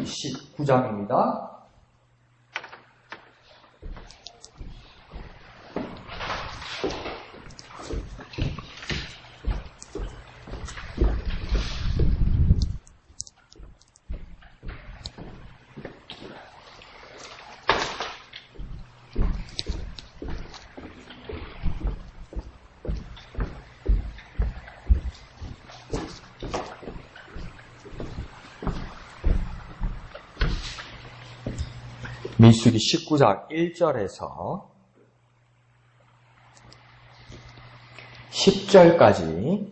민수기 19장입니다. 민수기 19장 1절에서 10절까지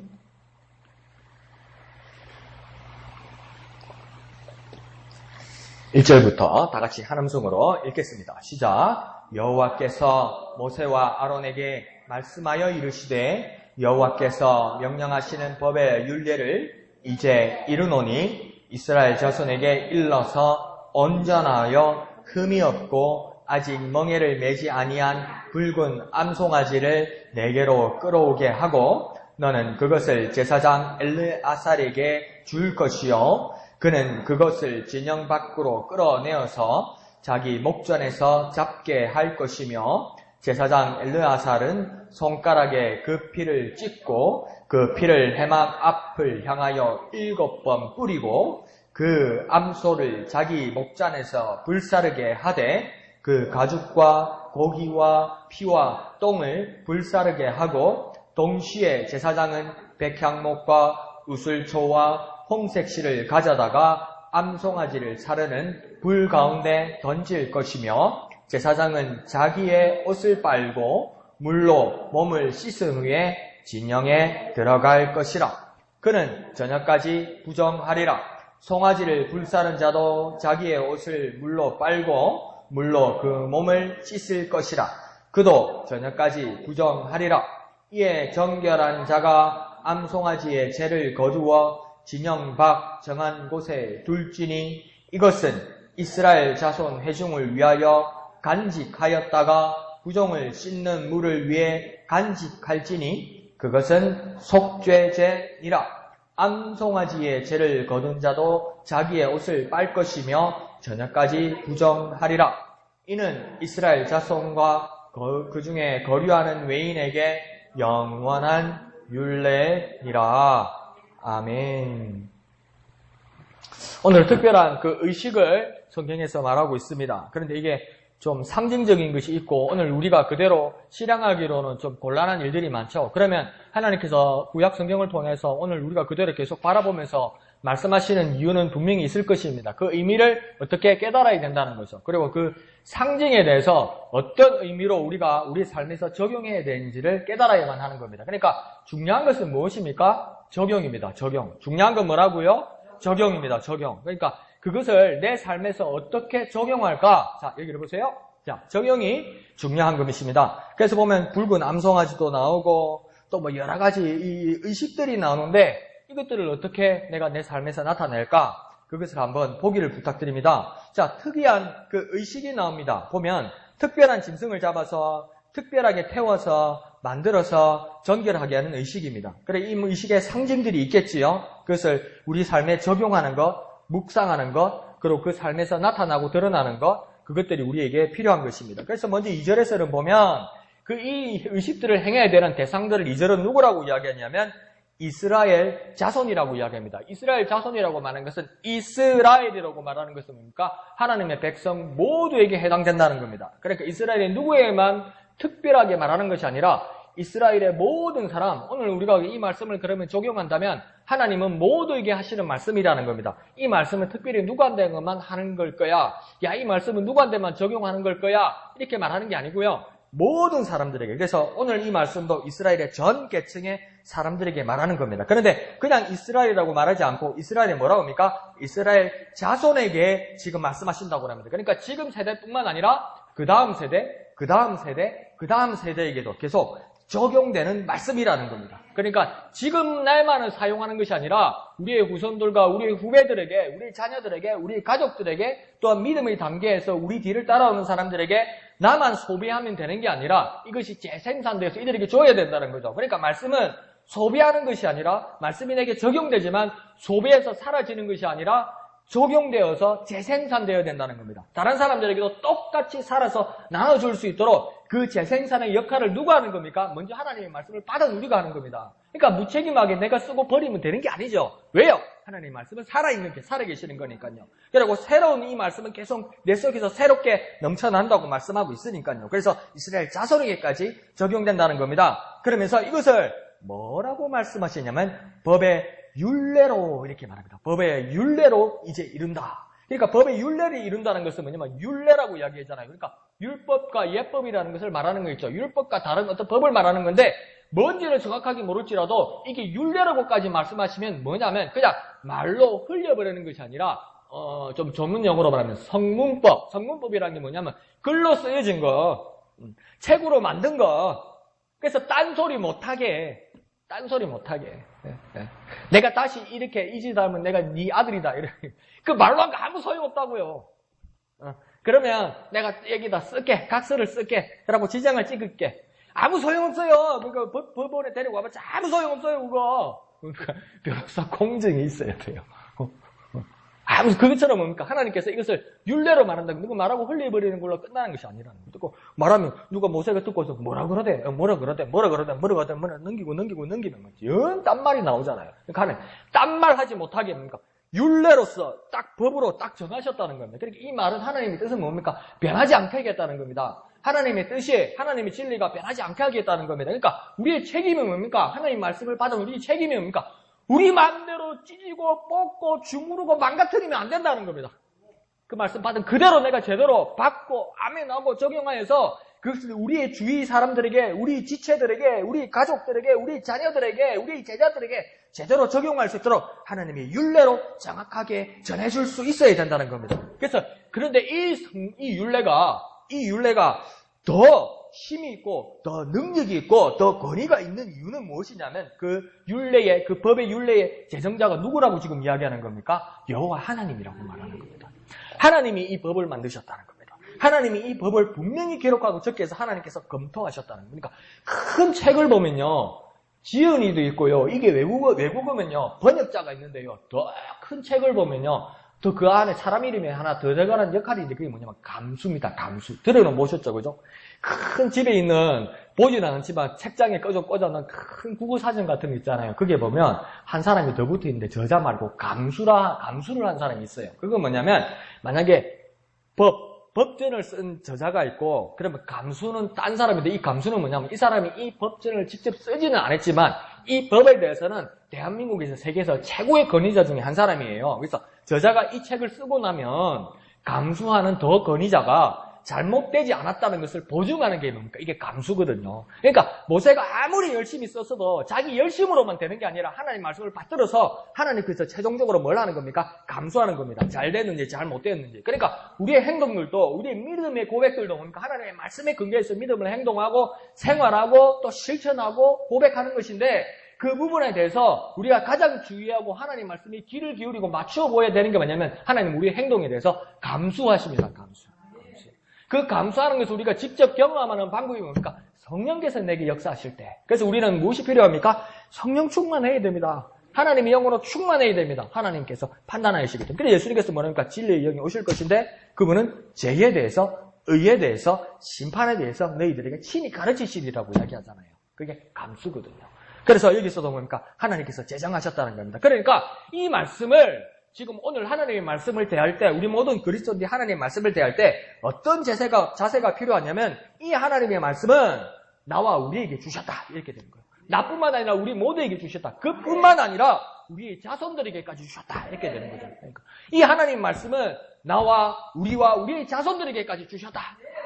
(1절부터) 다같이 한 음성으로 읽겠습니다. 시작. 여호와께서 모세와 아론에게 말씀하여 이르시되 여호와께서 명령하시는 법의 율례를 이제 이르노니 이스라엘 자손에게 일러서 온전하여 흠이 없고 아직 멍에를 매지 아니한 붉은 암송아지를 내게로 끌어오게 하고 너는 그것을 제사장 엘르아살에게 줄 것이요 그는 그것을 진영 밖으로 끌어내어서 자기 목전에서 잡게 할 것이며 제사장 엘르아살은 손가락에 그 피를 찍고 그 피를 회막 앞을 향하여 7번 뿌리고 그 암소를 자기 목잔에서 불사르게 하되 그 가죽과 고기와 피와 똥을 불사르게 하고 동시에 제사장은 백향목과 우슬초와 홍색실을 가져다가 암송아지를 사르는 불 가운데 던질 것이며 제사장은 자기의 옷을 빨고 물로 몸을 씻은 후에 진영에 들어갈 것이라. 그는 저녁까지 부정하리라. 송아지를 불사른 자도 자기의 옷을 물로 빨고 물로 그 몸을 씻을 것이라. 그도 저녁까지 부정하리라. 이에 정결한 자가 암송아지의 죄를 거두어 진영 밖 정한 곳에 둘지니 이것은 이스라엘 자손 회중을 위하여 간직하였다가 부정을 씻는 물을 위해 간직할지니 그것은 속죄제니라. 암송아지의 죄를 거둔 자도 자기의 옷을 빨 것이며 저녁까지 부정하리라. 이는 이스라엘 자손과 그 중에 거류하는 외인에게 영원한 율례니라. 아멘. 오늘 특별한 그 의식을 성경에서 말하고 있습니다. 그런데 이게 좀 상징적인 것이 있고 오늘 우리가 그대로 실행하기로는 좀 곤란한 일들이 많죠. 그러면 하나님께서 구약 성경을 통해서 오늘 우리가 그대로 계속 바라보면서 말씀하시는 이유는 분명히 있을 것입니다. 그 의미를 어떻게 깨달아야 된다는 거죠. 그리고 그 상징에 대해서 어떤 의미로 우리가 우리 삶에서 적용해야 되는지를 깨달아야만 하는 겁니다. 그러니까 중요한 것은 무엇입니까? 적용입니다. 적용. 중요한 건 뭐라고요? 적용입니다. 적용. 그러니까 그것을 내 삶에서 어떻게 적용할까? 자, 여기를 보세요. 자, 적용이 중요한 것입니다. 그래서 보면 붉은 암송아지도 나오고 또 뭐 여러 가지 이 의식들이 나오는데 이것들을 어떻게 내가 내 삶에서 나타낼까? 그것을 한번 보기를 부탁드립니다. 자, 특이한 그 의식이 나옵니다. 보면 특별한 짐승을 잡아서 특별하게 태워서 만들어서 정결하게 하는 의식입니다. 그래, 이 의식의 상징들이 있겠지요. 그것을 우리 삶에 적용하는 것, 묵상하는 것, 그리고 그 삶에서 나타나고 드러나는 것, 그것들이 우리에게 필요한 것입니다. 그래서 먼저 2절에서는 보면 이 의식들을 행해야 되는 대상들을 2절은 누구라고 이야기하냐면 이스라엘 자손이라고 이야기합니다. 이스라엘 자손이라고 말하는 것은 이스라엘이라고 말하는 것은 뭡니까? 하나님의 백성 모두에게 해당된다는 겁니다. 그러니까 이스라엘의 누구에만 특별하게 말하는 것이 아니라 이스라엘의 모든 사람, 오늘 우리가 이 말씀을 그러면 적용한다면 하나님은 모두에게 하시는 말씀이라는 겁니다. 이 말씀은 특별히 누구한테만 하는 걸 거야. 야, 이 말씀은 누구한테만 적용하는 걸 거야. 이렇게 말하는 게 아니고요. 모든 사람들에게. 그래서 오늘 이 말씀도 이스라엘의 전 계층의 사람들에게 말하는 겁니다. 그런데 그냥 이스라엘이라고 말하지 않고 이스라엘이 뭐라고 합니까? 이스라엘 자손에게 지금 말씀하신다고 합니다. 그러니까 지금 세대뿐만 아니라 그 다음 세대, 그 다음 세대, 그 다음 세대에게도 계속 적용되는 말씀이라는 겁니다. 그러니까 지금 날만을 사용하는 것이 아니라 우리의 후손들과 우리의 후배들에게, 우리 자녀들에게, 우리 가족들에게 또한 믿음의 단계에서 우리 뒤를 따라오는 사람들에게 나만 소비하면 되는 게 아니라 이것이 재생산돼서 이들에게 줘야 된다는 거죠. 그러니까 말씀은 소비하는 것이 아니라 말씀이 내게 적용되지만 소비해서 사라지는 것이 아니라 적용되어서 재생산되어야 된다는 겁니다. 다른 사람들에게도 똑같이 살아서 나눠줄 수 있도록 그 재생산의 역할을 누가 하는 겁니까? 먼저 하나님의 말씀을 받아 우리가 하는 겁니다. 그러니까 무책임하게 내가 쓰고 버리면 되는 게 아니죠. 왜요? 하나님의 말씀은 살아있는 게 살아계시는 거니까요. 그리고 새로운 이 말씀은 계속 내 속에서 새롭게 넘쳐난다고 말씀하고 있으니까요. 그래서 이스라엘 자손에게까지 적용된다는 겁니다. 그러면서 이것을 뭐라고 말씀하시냐면 법의 율례로 이렇게 말합니다. 법의 율례로 이제 이룬다. 그러니까 법의 율례를 이룬다는 것은 뭐냐면 율례라고 이야기하잖아요. 그러니까 율법과 예법이라는 것을 말하는 거 있죠. 율법과 다른 어떤 법을 말하는 건데 뭔지를 정확하게 모를지라도 이게 율례라고까지 말씀하시면 뭐냐면 그냥 말로 흘려버리는 것이 아니라 좀 전문 용어로 말하면 성문법. 성문법이라는 게 뭐냐면 글로 쓰여진 거, 책으로 만든 거. 그래서 딴소리 못하게. 내가 다시 이렇게 이 짓 하면 내가 네 아들이다. 이렇게. 그 말로 한 거 아무 소용없다고요. 그러면 내가 여기다 쓸게. 각서를 쓸게. 그러고 지장을 찍을게. 아무 소용없어요. 그러니까 법원에 데리고 와봐. 아무 소용없어요, 그거. 그러니까 변호사 공증이 있어야 돼요. 그것처럼 뭡니까? 하나님께서 이것을 율례로 말한다. 누가 말하고 흘려버리는 걸로 끝나는 것이 아니라는 거죠. 말하면 누가 모세가 듣고서 뭐라 그러대, 넘기는 거지. 연 딴말이 나오잖아요. 그러니까 하나님, 딴말 하지 못하게 뭡니까? 율례로서 딱 법으로 딱 정하셨다는 겁니다. 그러니까 이 말은 하나님의 뜻은 뭡니까? 변하지 않게 하겠다는 겁니다. 하나님의 뜻이, 하나님의 진리가 변하지 않게 하겠다는 겁니다. 그러니까 우리의 책임은 뭡니까? 하나님 말씀을 받은 우리의 책임이 뭡니까? 우리 마음대로 찢고 뽑고 주무르고 망가뜨리면 안 된다는 겁니다. 그 말씀 받은 그대로 내가 제대로 받고 아멘하고 적용하여서 그것을 우리의 주위 사람들에게, 우리 지체들에게, 우리 가족들에게, 우리 자녀들에게, 우리 제자들에게 제대로 적용할 수 있도록 하나님의 율례로 정확하게 전해줄 수 있어야 된다는 겁니다. 그래서 그런데 이 율례가 더 힘이 있고 더 능력이 있고 더 권위가 있는 이유는 무엇이냐면 그 법의 율례의 제정자가 누구라고 지금 이야기하는 겁니까? 여호와 하나님이라고 말하는 겁니다. 하나님이 이 법을 만드셨다는 겁니다. 하나님이 이 법을 분명히 기록하고 적게해서 하나님께서 검토하셨다는 겁니다. 그러니까 큰 책을 보면요. 지은이도 있고요. 이게 외국어면요. 번역자가 있는데요. 더 큰 책을 보면요. 또 그 안에 사람 이름이 하나 더 들어가는 역할이 있는데 그게 뭐냐면 감수입니다. 감수. 들어는 보셨죠, 그죠? 큰 집에 있는 보지는 않지만 책장에 꽂아놓은 큰 국어사전 같은 거 있잖아요. 그게 보면 한 사람이 더 붙어있는데 저자 말고 감수를 한 사람이 있어요. 그건 뭐냐면 만약에 법전을 쓴 저자가 있고 그러면 감수는 딴 사람인데 이 감수는 뭐냐면 이 사람이 이 법전을 직접 쓰지는 않았지만 이 법에 대해서는 대한민국에서 세계에서 최고의 권위자 중에 한 사람이에요. 그래서 저자가 이 책을 쓰고 나면 감수하는 더 권위자가 잘못되지 않았다는 것을 보증하는 게 뭡니까? 이게 감수거든요. 그러니까 모세가 아무리 열심히 썼어도 자기 열심으로만 되는 게 아니라 하나님 말씀을 받들어서 하나님께서 최종적으로 뭘 하는 겁니까? 감수하는 겁니다. 잘 됐는지 잘못됐는지. 그러니까 우리의 행동들도 우리의 믿음의 고백들도 뭡니까? 하나님의 말씀에 근거해서 믿음을 행동하고 생활하고 또 실천하고 고백하는 것인데 그 부분에 대해서 우리가 가장 주의하고 하나님 말씀에 귀를 기울이고 맞추어 보여야 되는 게 뭐냐면 하나님 우리의 행동에 대해서 감수하십니다. 감수. 그 감수하는 것을 우리가 직접 경험하는 방법이 뭡니까? 성령께서 내게 역사하실 때. 그래서 우리는 무엇이 필요합니까? 성령 충만해야 됩니다. 하나님의 영으로 충만해야 됩니다. 하나님께서 판단하시기 때문에. 그래서 예수님께서 뭐랍니까? 진리의 영이 오실 것인데 그분은 죄에 대해서, 의에 대해서, 심판에 대해서 너희들에게 친히 가르치시리라고 이야기하잖아요. 그게 감수거든요. 그래서 여기서도 뭡니까? 하나님께서 제정하셨다는 겁니다. 그러니까 이 말씀을 지금 오늘 하나님의 말씀을 대할 때 우리 모든 그리스도인들이 하나님의 말씀을 대할 때 어떤 자세가 필요하냐면 이 하나님의 말씀은 나와 우리에게 주셨다 이렇게 되는 거예요. 나뿐만 아니라 우리 모두에게 주셨다. 그뿐만 아니라 우리의 자손들에게까지 주셨다 이렇게 되는 거죠. 그러니까 이 하나님의 말씀은 나와 우리의 자손들에게까지 주셨다.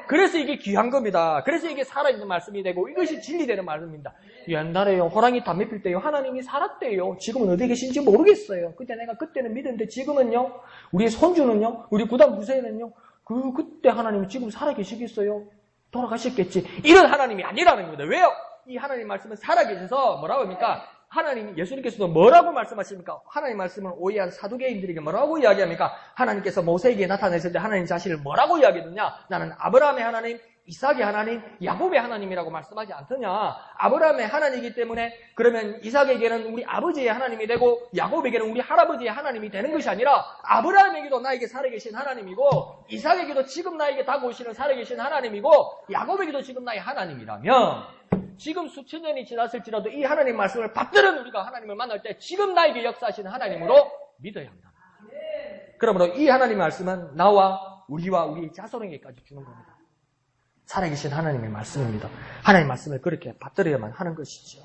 그래서 이게 귀한 겁니다. 그래서 이게 살아있는 말씀이 되고 이것이 진리되는 말씀입니다. 옛날에요 호랑이 담배 필 때요 하나님이 살았대요. 지금은 어디 계신지 모르겠어요. 그때는 믿었는데 지금은요 우리의 손주는요 우리 구단 부세는요 그때 하나님이 지금 살아계시겠어요? 돌아가셨겠지. 이런 하나님이 아니라는 겁니다. 왜요? 이 하나님 말씀은 살아계셔서 뭐라고 합니까? 하나님, 예수님께서도 뭐라고 말씀하십니까? 하나님 말씀을 오해한 사두개인들에게 뭐라고 이야기합니까? 하나님께서 모세에게 나타내실 때 하나님 자신을 뭐라고 이야기했느냐? 나는 아브라함의 하나님, 이삭의 하나님, 야곱의 하나님이라고 말씀하지 않더냐? 아브라함의 하나님이기 때문에 그러면 이삭에게는 우리 아버지의 하나님이 되고 야곱에게는 우리 할아버지의 하나님이 되는 것이 아니라 아브라함에게도 나에게 살아계신 하나님이고 이삭에게도 지금 나에게 다가오시는 살아계신 하나님이고 야곱에게도 지금 나의 하나님이라면 지금 수천 년이 지났을지라도 이 하나님 말씀을 받들은 우리가 하나님을 만날 때 지금 나에게 역사하시는 하나님으로 믿어야 한다. 그러므로 이 하나님 말씀은 나와 우리와 우리 자손에게까지 주는 겁니다. 살아계신 하나님의 말씀입니다. 하나님 말씀을 그렇게 받들어야만 하는 것이죠.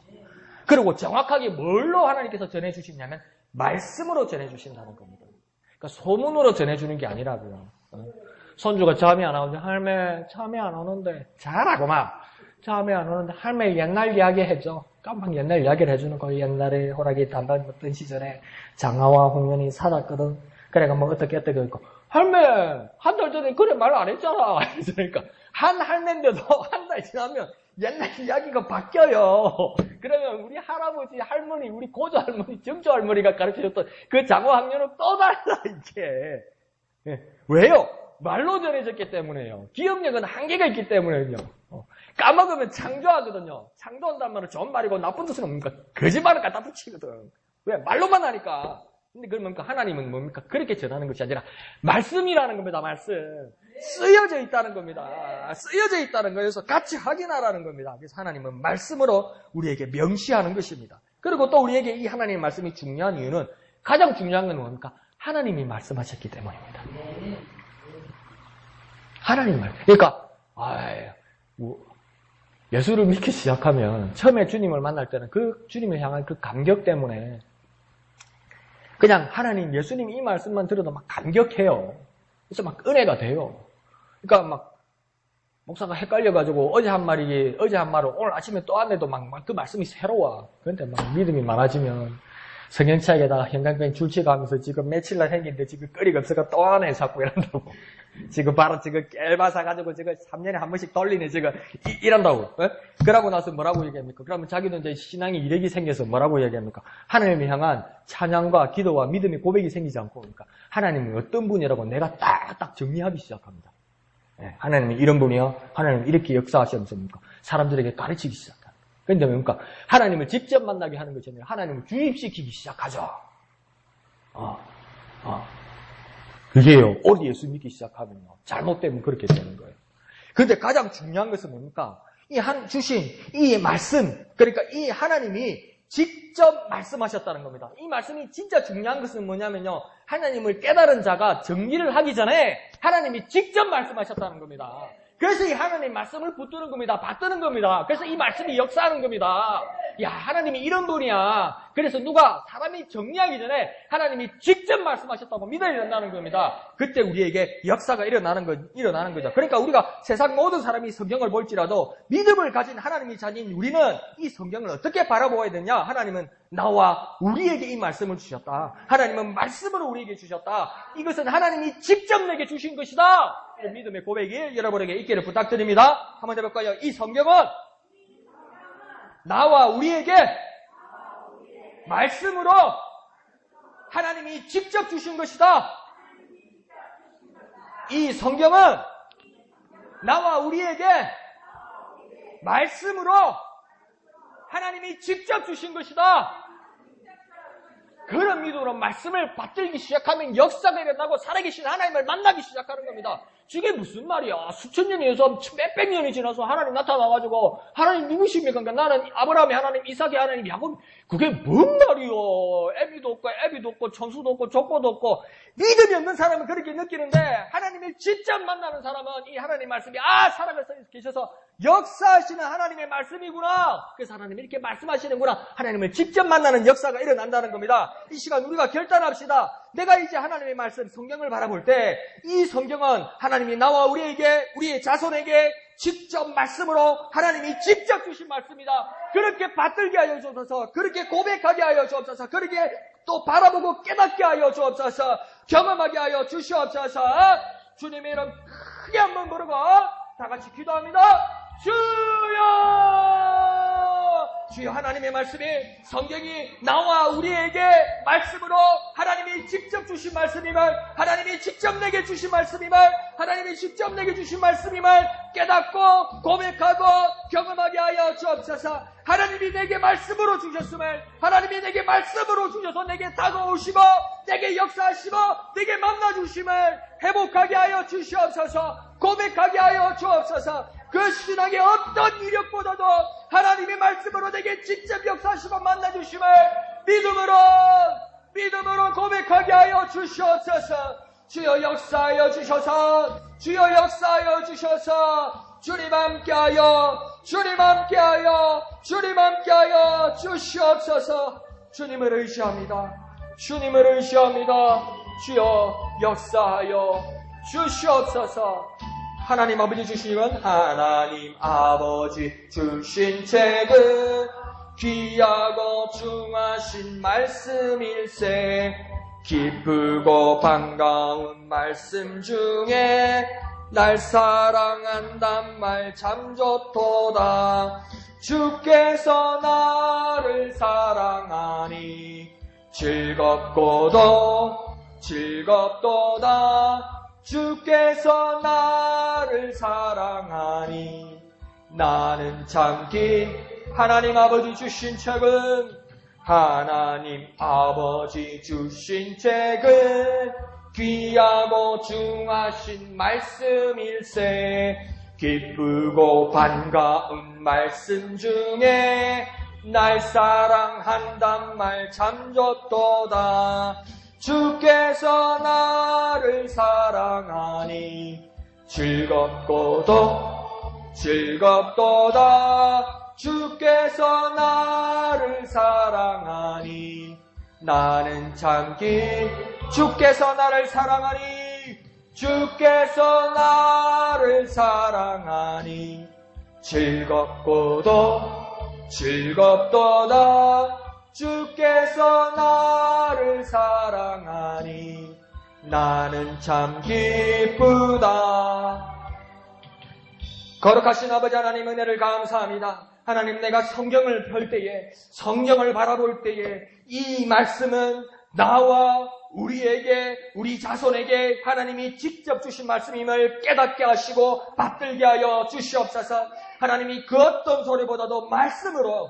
그리고 정확하게 뭘로 하나님께서 전해주시냐면 말씀으로 전해주신다는 겁니다. 그러니까 소문으로 전해주는 게 아니라고요. 손주가 잠이 안 오는데 할매 잠이 안 오는데 자라고 막 잠이 안 오는데 할매 옛날 이야기 해줘. 깜빡 옛날 이야기를 해주는 거예요. 옛날에 호랑이 단발 먹던 시절에 장하와 홍련이 살았거든. 그래가 뭐 어떻게 했고 할매 한 달 전에 그래 말 안 했잖아. 그러니까 한 할매인데도 한 달 지나면 옛날 이야기가 바뀌어요. 그러면 우리 할아버지, 할머니, 우리 고조 할머니, 정조 할머니가 가르쳐줬던 그 장화 학년은 또 달라 이게. 왜요? 말로 전해졌기 때문에요. 기억력은 한계가 있기 때문에요. 까먹으면 창조하거든요. 창조한다는 말은 좋은 말이고 나쁜 뜻은 뭡니까? 거짓말을 갖다 붙이거든. 왜? 말로만 하니까. 근데 그러면 하나님은 뭡니까? 그렇게 전하는 것이 아니라 말씀이라는 겁니다. 말씀. 쓰여져 있다는 겁니다. 쓰여져 있다는 거에서 같이 확인하라는 겁니다. 그래서 하나님은 말씀으로 우리에게 명시하는 것입니다. 그리고 또 우리에게 이 하나님의 말씀이 중요한 이유는 가장 중요한 건 뭡니까? 하나님이 말씀하셨기 때문입니다. 하나님 말. 그러니까 예수를 믿기 시작하면 처음에 주님을 만날 때는 그 주님을 향한 그 감격 때문에 그냥 하나님, 예수님 이 말씀만 들어도 막 감격해요. 그래서 막 은혜가 돼요. 그러니까 막 목사가 헷갈려가지고 어제 한 말을 오늘 아침에 또 안 해도 막 그 말씀이 새로워. 그런데 막 믿음이 많아지면 성경책에다가 형광펜 줄치가면서 지금 며칠날 생긴데 지금 끓이가 없어가 또 안 해 자꾸 이런다고. 지금 바로 지금 깰바 사가지고 지금 3년에 한 번씩 돌리네 지금 이런다고. 그러고 나서 뭐라고 얘기합니까? 그러면 자기도 이제 신앙의 이력이 생겨서 뭐라고 얘기합니까? 하나님을 향한 찬양과 기도와 믿음의 고백이 생기지 않고 그러니까 하나님은 어떤 분이라고 내가 딱딱 정리하기 시작합니다. 하나님은 이런 분이요. 하나님은 이렇게 역사하시면서 사람들에게 가르치기 시작합니다. 그런데 뭡니까? 하나님을 직접 만나게 하는 것이 아니라 하나님을 주입시키기 시작하죠. 그게요. 어디 예수 믿기 시작하면요. 잘못되면 그렇게 되는 거예요. 그런데 가장 중요한 것은 뭡니까? 주신 이 말씀, 그러니까 이 하나님이 직접 말씀하셨다는 겁니다. 이 말씀이 진짜 중요한 것은 뭐냐면요. 하나님을 깨달은 자가 정리를 하기 전에 하나님이 직접 말씀하셨다는 겁니다. 그래서 이 하나님 말씀을 붙드는 겁니다. 받드는 겁니다. 그래서 이 말씀이 역사하는 겁니다. 야, 하나님이 이런 분이야. 그래서 사람이 정리하기 전에 하나님이 직접 말씀하셨다고 믿어야 된다는 겁니다. 그때 우리에게 역사가 일어나는 거죠. 그러니까 우리가 세상 모든 사람이 성경을 볼지라도 믿음을 가진 하나님이 자녀인 우리는 이 성경을 어떻게 바라보아야 되냐? 하나님은 나와 우리에게 이 말씀을 주셨다. 하나님은 말씀으로 우리에게 주셨다. 이것은 하나님이 직접 내게 주신 것이다. 이런 믿음의 고백이 여러분에게 있기를 부탁드립니다. 한번 해볼까요? 이 성경은 나와 우리에게 말씀으로 하나님이 직접 주신 것이다. 이 성경은 나와 우리에게 말씀으로 하나님이 직접 주신 것이다. 그런 믿음으로 말씀을 받들기 시작하면 역사가 일어나고 살아계신 하나님을 만나기 시작하는 겁니다. 이게 무슨 말이야? 수천 년이 해서 몇백 년이 지나서 하나님 나타나가지고 하나님 누구십니까? 그러니까 나는 아브라함의 하나님, 이삭의 하나님, 야곱. 그게 뭔 말이요? 애비도 없고 천수도 없고 족보도 없고 믿음이 없는 사람은 그렇게 느끼는데 하나님을 직접 만나는 사람은 이 하나님 말씀이 살아계셔 계셔서 역사하시는 하나님의 말씀이구나. 그래서 하나님이 이렇게 말씀하시는구나. 하나님을 직접 만나는 역사가 일어난다는 겁니다. 이 시간 우리가 결단합시다. 내가 이제 하나님의 말씀, 성경을 바라볼 때 이 성경은 하나님이 나와 우리에게, 우리의 자손에게 직접 말씀으로 하나님이 직접 주신 말씀이다. 그렇게 받들게 하여 주옵소서. 그렇게 고백하게 하여 주옵소서. 그렇게 또 바라보고 깨닫게 하여 주옵소서. 경험하게 하여 주시옵소서. 주님의 이름 크게 한번 부르고 다 같이 기도합니다. 주여! 주여 하나님의 말씀이 성경이 나와 우리에게 말씀으로 하나님이 직접 주신 말씀임을 하나님이 직접 내게 주신 말씀임을 하나님이 직접 내게 주신 말씀임을 깨닫고 고백하고 경험하게 하여 주옵소서. 하나님이 내게 말씀으로 주셨음을 하나님이 내게 말씀으로 주셔서 내게 다가오시고 내게 역사하시고 내게 만나주심을 회복하게 하여 주시옵소서. 고백하게 하여 주옵소서. 그 신앙의 어떤 이력보다도 하나님의 말씀으로 내게 직접 역사하시고 만나주심을 믿음으로 고백하게 하여 주시옵소서. 주여 역사하여 주셔서 주여 역사하여 주셔서 주님 함께하여 주시옵소서. 주님을 의지합니다. 주여 역사하여 주시옵소서. 하나님 아버지 주시는 하나님 아버지 주신 책은 귀하고 중하신 말씀일세. 기쁘고 반가운 말씀 중에 날 사랑한단 말 참 좋도다. 주께서 나를 사랑하니 즐겁도다. 주께서 나를 사랑하니 나는 참긴 하나님 아버지 주신 책은 귀하고 중하신 말씀일세. 기쁘고 반가운 말씀 중에 날 사랑한단 말 참 좋도다. 주께서 나를 사랑하니 즐겁도다. 주께서 나를 사랑하니 나는 참기. 주께서 나를 사랑하니 즐겁도다. 주께서 나를 사랑하니 나는 참 기쁘다. 거룩하신 아버지 하나님 은혜를 감사합니다. 하나님 내가 성경을 펼 때에 성경을 바라볼 때에 이 말씀은 나와 우리에게 우리 자손에게 하나님이 직접 주신 말씀임을 깨닫게 하시고 받들게 하여 주시옵소서. 하나님이 그 어떤 소리보다도 말씀으로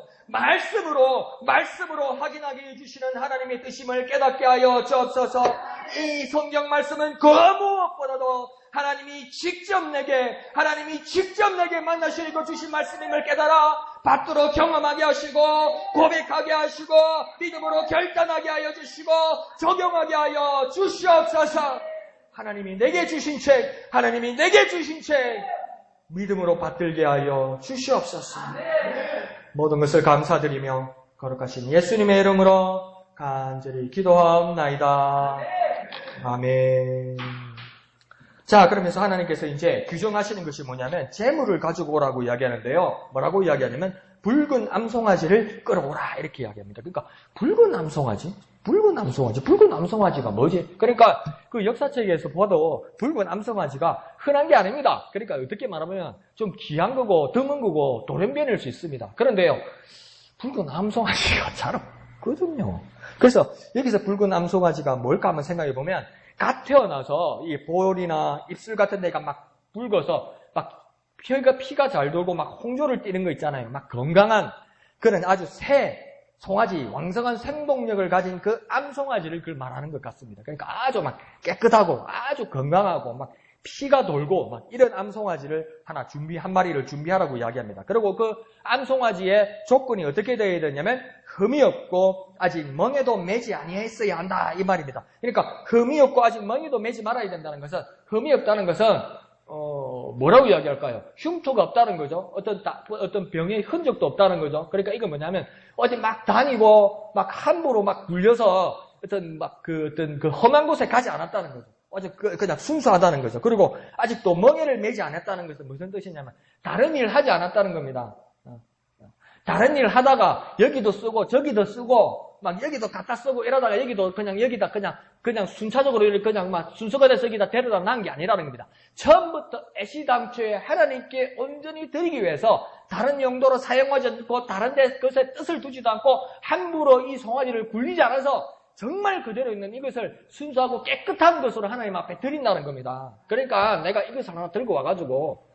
확인하게 해주시는 하나님의 뜻임을 깨닫게 하여 주옵소서. 이 성경 말씀은 그 무엇보다도 하나님이 직접 내게 만나시고 주신 말씀임을 깨달아 받도록 경험하게 하시고 고백하게 하시고 믿음으로 결단하게 하여 주시고 적용하게 하여 주시옵소서. 하나님이 내게 주신 책 믿음으로 받들게 하여 주시옵소서. 모든 것을 감사드리며 거룩하신 예수님의 이름으로 간절히 기도하옵나이다. 아멘. 자, 그러면서 하나님께서 이제 규정하시는 것이 뭐냐면 재물을 가지고 오라고 이야기하는데요. 뭐라고 이야기하냐면 붉은 암송아지를 끌어오라 이렇게 이야기합니다. 그러니까 붉은 암송아지가 뭐지? 그러니까 그 역사책에서 봐도 붉은 암송아지가 흔한 게 아닙니다. 그러니까 어떻게 말하면 좀 귀한 거고 드문 거고 돌연변일 수 있습니다. 그런데요, 붉은 암송아지가 잘 없거든요. 그래서 여기서 붉은 암송아지가 뭘까 한번 생각해 보면 갓 태어나서 이 볼이나 입술 같은 데가 막 붉어서 막 피가 잘 돌고 막 홍조를 띠는 거 있잖아요. 막 건강한 그런 아주 새 송아지, 왕성한 생동력을 가진 그 암송아지를 그걸 말하는 것 같습니다. 그러니까 아주 막 깨끗하고 아주 건강하고 막 피가 돌고 막 이런 암송아지를 한 마리를 준비하라고 이야기합니다. 그리고 그 암송아지의 조건이 어떻게 되어야 되냐면 흠이 없고 아직 멍에도 매지 아니했어야 한다 이 말입니다. 그러니까 흠이 없고 아직 멍에도 매지 말아야 된다는 것은 흠이 없다는 것은 뭐라고 이야기할까요? 흉터가 없다는 거죠. 어떤 병의 흔적도 없다는 거죠. 그러니까 이건 뭐냐면 어디 막 다니고 막 함부로 막 불려서 어떤 험한 곳에 가지 않았다는 거죠. 아직 그냥 순수하다는 거죠. 그리고 아직도 멍에를 매지 않았다는 것은 무슨 뜻이냐면 다른 일을 하지 않았다는 겁니다. 다른 일 하다가 여기도 쓰고 저기도 쓰고 막 여기도 갖다 쓰고 이러다가 여기도 그냥 여기다 그냥 순차적으로 그냥 막 순서가 돼서 여기다 데려다 놔은 게 아니라는 겁니다. 처음부터 애시당초에 하나님께 온전히 드리기 위해서 다른 용도로 사용하지 않고 다른 데 그것에 뜻을 두지도 않고 함부로 이 송아지를 굴리지 않아서 정말 그대로 있는 이것을 순수하고 깨끗한 것으로 하나님 앞에 드린다는 겁니다. 그러니까 내가 이것을 하나 들고 와가지고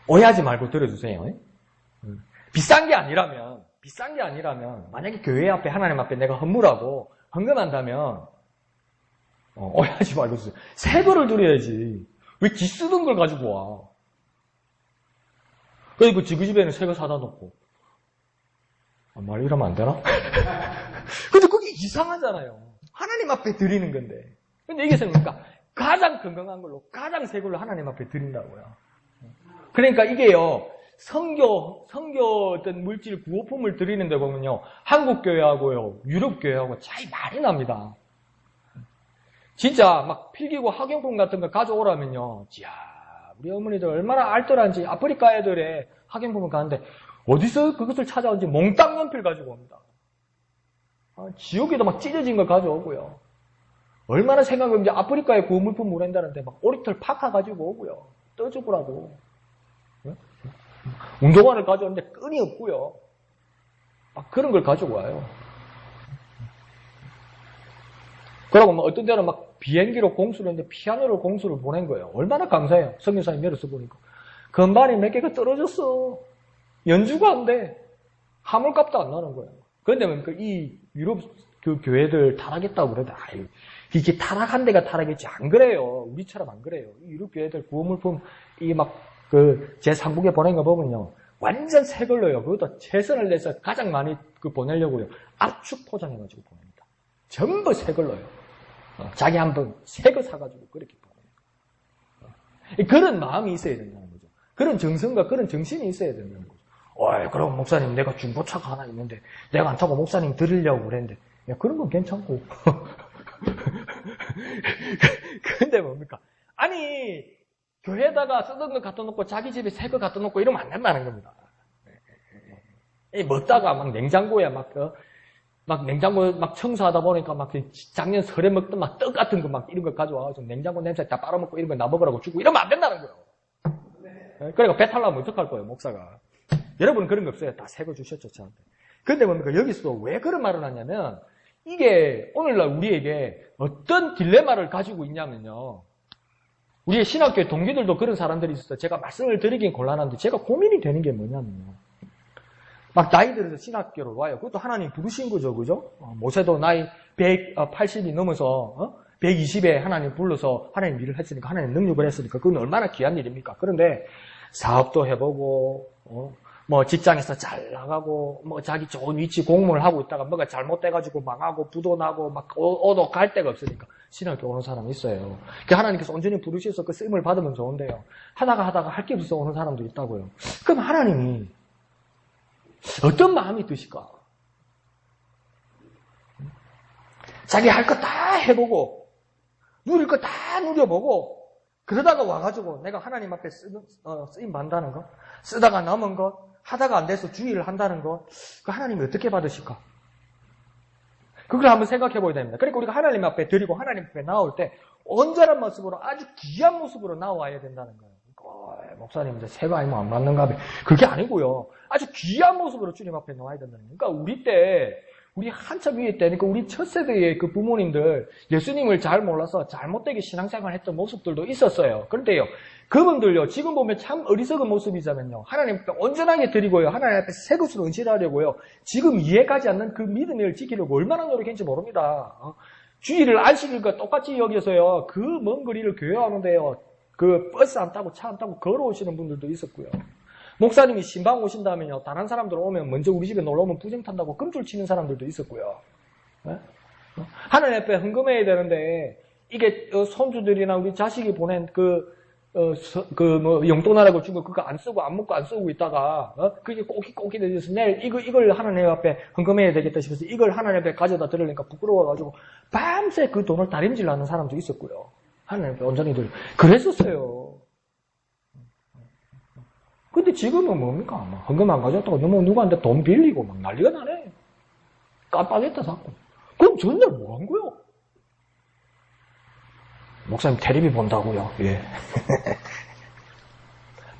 오해하지 말고 들어주세요. 비싼 게 아니라면 만약에 교회 앞에 하나님 앞에 내가 헌물하고 헌금한다면 오해하지 말고 주세요. 새 거를 드려야지. 왜 기 쓰던 걸 가지고 와? 그리고 지그 집에는 새 거 사다 놓고 말 이러면 안 되나? 근데 그게 이상하잖아요. 하나님 앞에 드리는 건데. 근데 이게 뭡니까? 가장 건강한 걸로, 가장 새 걸로 하나님 앞에 드린다고요. 그러니까 이게요, 성교 어떤 물질 구호품을 드리는데 보면요, 한국 교회하고요, 유럽 교회하고 차이 많이 납니다. 진짜 막 필기구 학용품 같은 거 가져오라면요, 이야, 우리 어머니들 얼마나 알뜰한지 아프리카 애들의 학용품을 가는데 어디서 그것을 찾아오는지 몽땅 연필 가지고 옵니다. 지옥에도 막 찢어진 거 가져오고요. 얼마나 생각하면 아프리카에 구호물품 보낸다는데 막 오리털 파카 가지고 오고요. 떠주고라고. 운동화를 가져오는데 끈이 없고요. 막 그런 걸 가지고 와요. 그러고 뭐 어떤 데는 막 비행기로 공수를 했는데 피아노로 공수를 보낸 거예요. 얼마나 감사해요. 성경사님 열어서 보니까. 건반이 몇 개가 떨어졌어. 연주가 안 돼. 화물값도 안 나는 거예요. 그런데 이 유럽 그 교회들 타락했다고 그러다. 아유, 이게 타락한 데가 타락했지. 안 그래요. 우리처럼 안 그래요. 이 유럽 교회들 구호물품 이 막 그 제3국에 보낸 거 보면요. 완전 새 걸로요. 그것도 최선을 내서 가장 많이 보내려고요. 압축 포장해가지고 보냅니다. 전부 새 걸로요. 자기 한번 새 거 사가지고 그렇게 보내요. 그런 마음이 있어야 된다는 거죠. 그런 정성과 그런 정신이 있어야 된다는 거죠. 그럼 목사님 내가 중고차가 하나 있는데 내가 안 타고 목사님 드리려고 그랬는데 야, 그런 건 괜찮고. 근데 뭡니까? 아니 교회에다가 쓰던 거 갖다 놓고 자기 집에 새 거 갖다 놓고 이러면 안 된다는 겁니다. 먹다가 막 냉장고에 막 냉장고 막 청소하다 보니까 막 작년 설에 먹던 막 떡 같은 거 막 이런 거 가져와가지고 냉장고 냄새 다 빨아먹고 이런 거 나먹으라고 주고 이러면 안 된다는 거예요. 그러니까 배탈 나면 어떡할 거예요, 목사가. 여러분은 그런 거 없어요. 다 새 거 주셨죠, 저한테. 근데 뭡니까? 여기서 왜 그런 말을 하냐면 이게 오늘날 우리에게 어떤 딜레마를 가지고 있냐면요. 우리의 신학교의 동기들도 그런 사람들이 있어서 제가 말씀을 드리긴 곤란한데 제가 고민이 되는 게 뭐냐면요. 막 나이 들어서 신학교로 와요. 그것도 하나님 부르신 거죠, 그죠? 모세도 나이 180이 넘어서 120에 하나님 불러서 하나님 일을 했으니까 하나님 능력을 했으니까 그건 얼마나 귀한 일입니까? 그런데 사업도 해보고 뭐 직장에서 잘 나가고 뭐 자기 좋은 위치 공무원을 하고 있다가 뭐가 잘못돼가지고 망하고 부도 나고 막 오도 갈 데가 없으니까 신학교 오는 사람이 있어요. 하나님께서 온전히 부르셔서 그 쓰임을 받으면 좋은데요. 하다가 할 게 없어서 오는 사람도 있다고요. 그럼 하나님이 어떤 마음이 드실까? 자기 할 거 다 해보고 누릴 거 다 누려보고 그러다가 와가지고 내가 하나님 앞에 쓰임 받는다는 거, 쓰다가 남은 것, 하다가 안 돼서 주의를 한다는 것, 그 하나님이 어떻게 받으실까? 그걸 한번 생각해 보야 됩니다. 그러니까 우리가 하나님 앞에 드리고 하나님 앞에 나올 때 온전한 모습으로 아주 귀한 모습으로 나와야 된다는 거예요. 목사님 이제 새거 아니면 안 받는가? 그게 아니고요. 아주 귀한 모습으로 주님 앞에 나와야 된다는 거예요. 그러니까 우리 한참 위에 때, 그러니까 우리 첫 세대의 그 부모님들, 예수님을 잘 몰라서 잘못되게 신앙생활 했던 모습들도 있었어요. 그런데요, 그분들요, 지금 보면 참 어리석은 모습이자면요, 하나님 앞에 온전하게 드리고요, 하나님 앞에 새 것으로 은실하려고요, 지금 이해가지 않는 그 믿음을 지키려고 얼마나 노력했는지 모릅니다. 주일을 안식일과 똑같이 여기서요, 그 먼 거리를 교회 오는데요, 그 버스 안 타고 차 안 타고 걸어오시는 분들도 있었고요. 목사님이 신방 오신다면요, 다른 사람들 오면 먼저 우리 집에 놀러 오면 부정 탄다고 금줄 치는 사람들도 있었고요. 네? 하나님 앞에 헌금해야 되는데 이게 손주들이나 우리 자식이 보낸 용돈하라고 준 거 그거 안 쓰고 안 먹고 안 쓰고 있다가 그게 꼭이 되어서 내일 이걸 하나님 앞에 헌금해야 되겠다 싶어서 이걸 하나님 앞에 가져다 드리려니까 부끄러워가지고 밤새 그 돈을 다림질하는 사람도 있었고요. 하나님 앞에 온전히 그랬었어요. 근데 지금은 뭡니까? 막 헌금 안 가져왔다고 너무 누구한테 돈 빌리고 막 난리가 나네. 깜빡했다 자꾸. 그럼 전날 뭐 한 거요? 목사님 텔레비 본다고요? 예.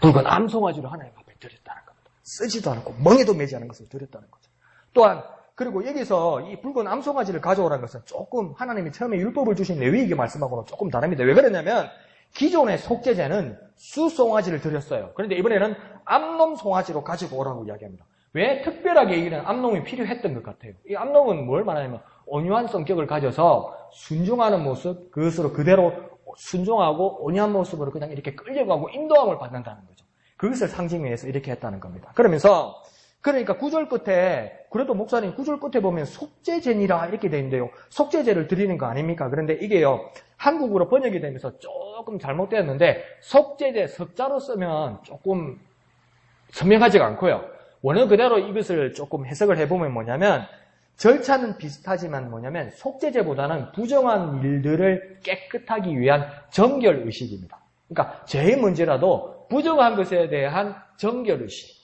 붉은 암송아지를 하나님 앞에 드렸다는 겁니다. 쓰지도 않고 멍에도 매지 않은 것을 드렸다는 거죠. 또한 그리고 여기서 이 붉은 암송아지를 가져오라는 것은 조금 하나님이 처음에 율법을 주신 레위기에 말씀하고는 조금 다릅니다. 왜 그러냐면 기존의 속죄제는 수송아지를 드렸어요. 그런데 이번에는 암놈 송아지로 가지고 오라고 이야기합니다. 왜 특별하게 이런 암놈이 필요했던 것 같아요. 이 암놈은 뭘 말하냐면 온유한 성격을 가져서 순종하는 모습, 그것으로 그대로 순종하고 온유한 모습으로 그냥 이렇게 끌려가고 인도함을 받는다는 거죠. 그것을 상징해서 이렇게 했다는 겁니다. 그러면서 그러니까 9절 끝에 그래도 목사님 9절 끝에 보면 속죄제니라 이렇게 돼 있는데요. 속죄제를 드리는 거 아닙니까? 그런데 이게요. 한국어로 번역이 되면서 조금 잘못되었는데 속죄제 석자로 쓰면 조금 선명하지가 않고요. 원어 그대로 이것을 조금 해석을 해보면 뭐냐면 절차는 비슷하지만 뭐냐면 속죄제보다는 부정한 일들을 깨끗하기 위한 정결의식입니다. 그러니까 죄의 문제라도 부정한 것에 대한 정결의식.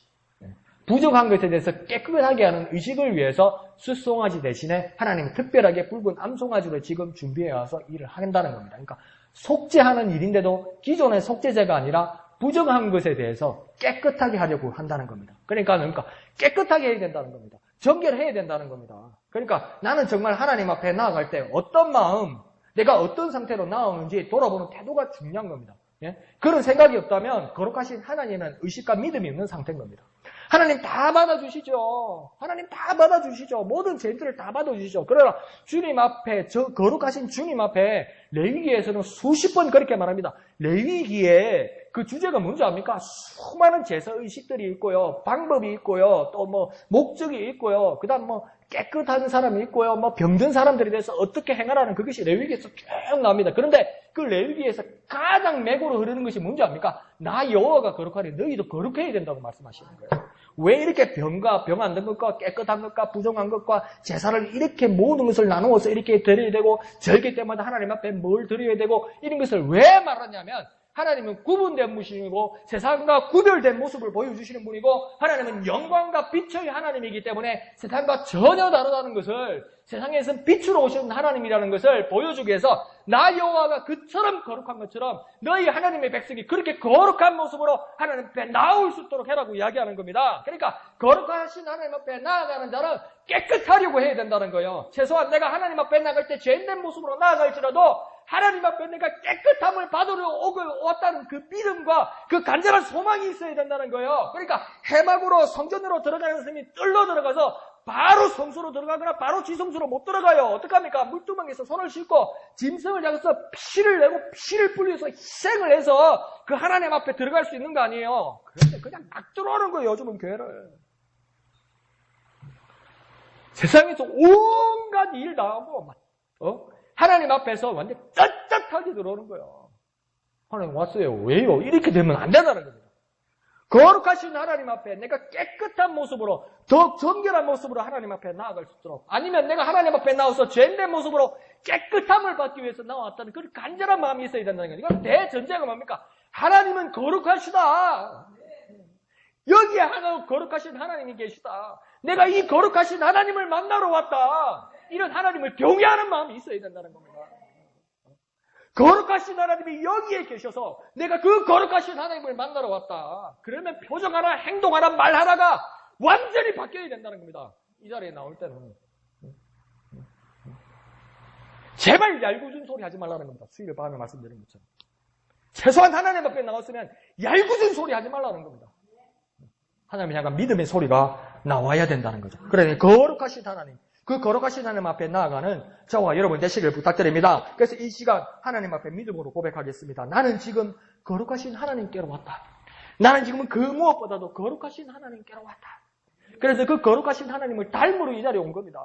부정한 것에 대해서 깨끗하게 하는 의식을 위해서 숫송아지 대신에 하나님이 특별하게 붉은 암송아지를 지금 준비해와서 일을 한다는 겁니다. 그러니까 속죄하는 일인데도 기존의 속죄제가 아니라 부정한 것에 대해서 깨끗하게 하려고 한다는 겁니다. 그러니까 깨끗하게 해야 된다는 겁니다. 정결해야 된다는 겁니다. 그러니까 나는 정말 하나님 앞에 나아갈 때 어떤 마음, 내가 어떤 상태로 나오는지 돌아보는 태도가 중요한 겁니다. 예? 그런 생각이 없다면 거룩하신 하나님은 의식과 믿음이 없는 상태인 겁니다. 하나님 다 받아주시죠. 하나님 다 받아주시죠. 모든 죄들을 다 받아주시죠. 그러나 주님 앞에, 거룩하신 주님 앞에 레위기에서는 수십 번 그렇게 말합니다. 레위기에 그 주제가 뭔지 압니까? 수많은 제사의식들이 있고요. 방법이 있고요. 또 목적이 있고요. 그 다음 깨끗한 사람이 있고요. 병든 사람들에 대해서 어떻게 행하라는 그것이 레위기에서 쭉 나옵니다. 그런데 그 레위기에서 가장 맥으로 흐르는 것이 뭔지 압니까? 나 여호와가 거룩하니 너희도 거룩해야 된다고 말씀하시는 거예요. 왜 이렇게 병 안 든 것과 깨끗한 것과 부정한 것과 제사를 이렇게 모든 것을 나누어서 이렇게 드려야 되고 절기 때마다 하나님 앞에 뭘 드려야 되고 이런 것을 왜 말하냐면 하나님은 구분된 분이시고 세상과 구별된 모습을 보여주시는 분이고 하나님은 영광과 빛의 하나님이기 때문에 세상과 전혀 다르다는 것을 세상에서는 빛으로 오시는 하나님이라는 것을 보여주기 위해서 나 여호와가 그처럼 거룩한 것처럼 너희 하나님의 백성이 그렇게 거룩한 모습으로 하나님 앞에 나올 수 있도록 해라고 이야기하는 겁니다. 그러니까 거룩하신 하나님 앞에 나아가는 자는 깨끗하려고 해야 된다는 거예요. 최소한 내가 하나님 앞에 나갈 때 죄인된 모습으로 나아갈지라도 하나님 앞에 내가 깨끗함을 받으러 왔다는 그 믿음과 그 간절한 소망이 있어야 된다는 거예요. 그러니까 해막으로 성전으로 들어가는 사람이 뜰로 들어가서 바로 성소로 들어가거나 바로 지성소로 못 들어가요. 어떡합니까? 물두멍에서 손을 씻고 짐승을 잡아서 피를 내고 피를 뿌려서 희생을 해서 그 하나님 앞에 들어갈 수 있는 거 아니에요. 그런데 그냥 막 들어오는 거예요. 요즘은 교회를. 세상에서 온갖 일 다 하고 하나님 앞에서 완전 떳떳하게 들어오는 거예요. 하나님 왔어요. 왜요? 이렇게 되면 안 된다는 겁니다. 거룩하신 하나님 앞에 내가 깨끗한 모습으로 더 정결한 모습으로 하나님 앞에 나아갈 수 있도록 아니면 내가 하나님 앞에 나와서 죄인된 모습으로 깨끗함을 받기 위해서 나왔다는 그런 간절한 마음이 있어야 된다는 거예요. 이건 대전제가 뭡니까? 하나님은 거룩하시다. 여기에 하나 거룩하신 하나님이 계시다. 내가 이 거룩하신 하나님을 만나러 왔다. 이런 하나님을 경외하는 마음이 있어야 된다는 겁니다. 거룩하신 하나님이 여기에 계셔서 내가 그 거룩하신 하나님을 만나러 왔다. 그러면 표정 하나, 행동 하나, 말 하나가 완전히 바뀌어야 된다는 겁니다. 이 자리에 나올 때는. 제발 얄궂은 소리 하지 말라는 겁니다. 수요일 밤에 말씀드린 것처럼. 최소한 하나님 앞에 나왔으면 얄궂은 소리 하지 말라는 겁니다. 하나님을 향한 믿음의 소리가 나와야 된다는 거죠. 그러니 거룩하신 하나님. 그 거룩하신 하나님 앞에 나아가는 저와 여러분 되시길 부탁드립니다. 그래서 이 시간 하나님 앞에 믿음으로 고백하겠습니다. 나는 지금 거룩하신 하나님께로 왔다. 나는 지금 그 무엇보다도 거룩하신 하나님께로 왔다. 그래서 그 거룩하신 하나님을 닮으러 이 자리에 온 겁니다.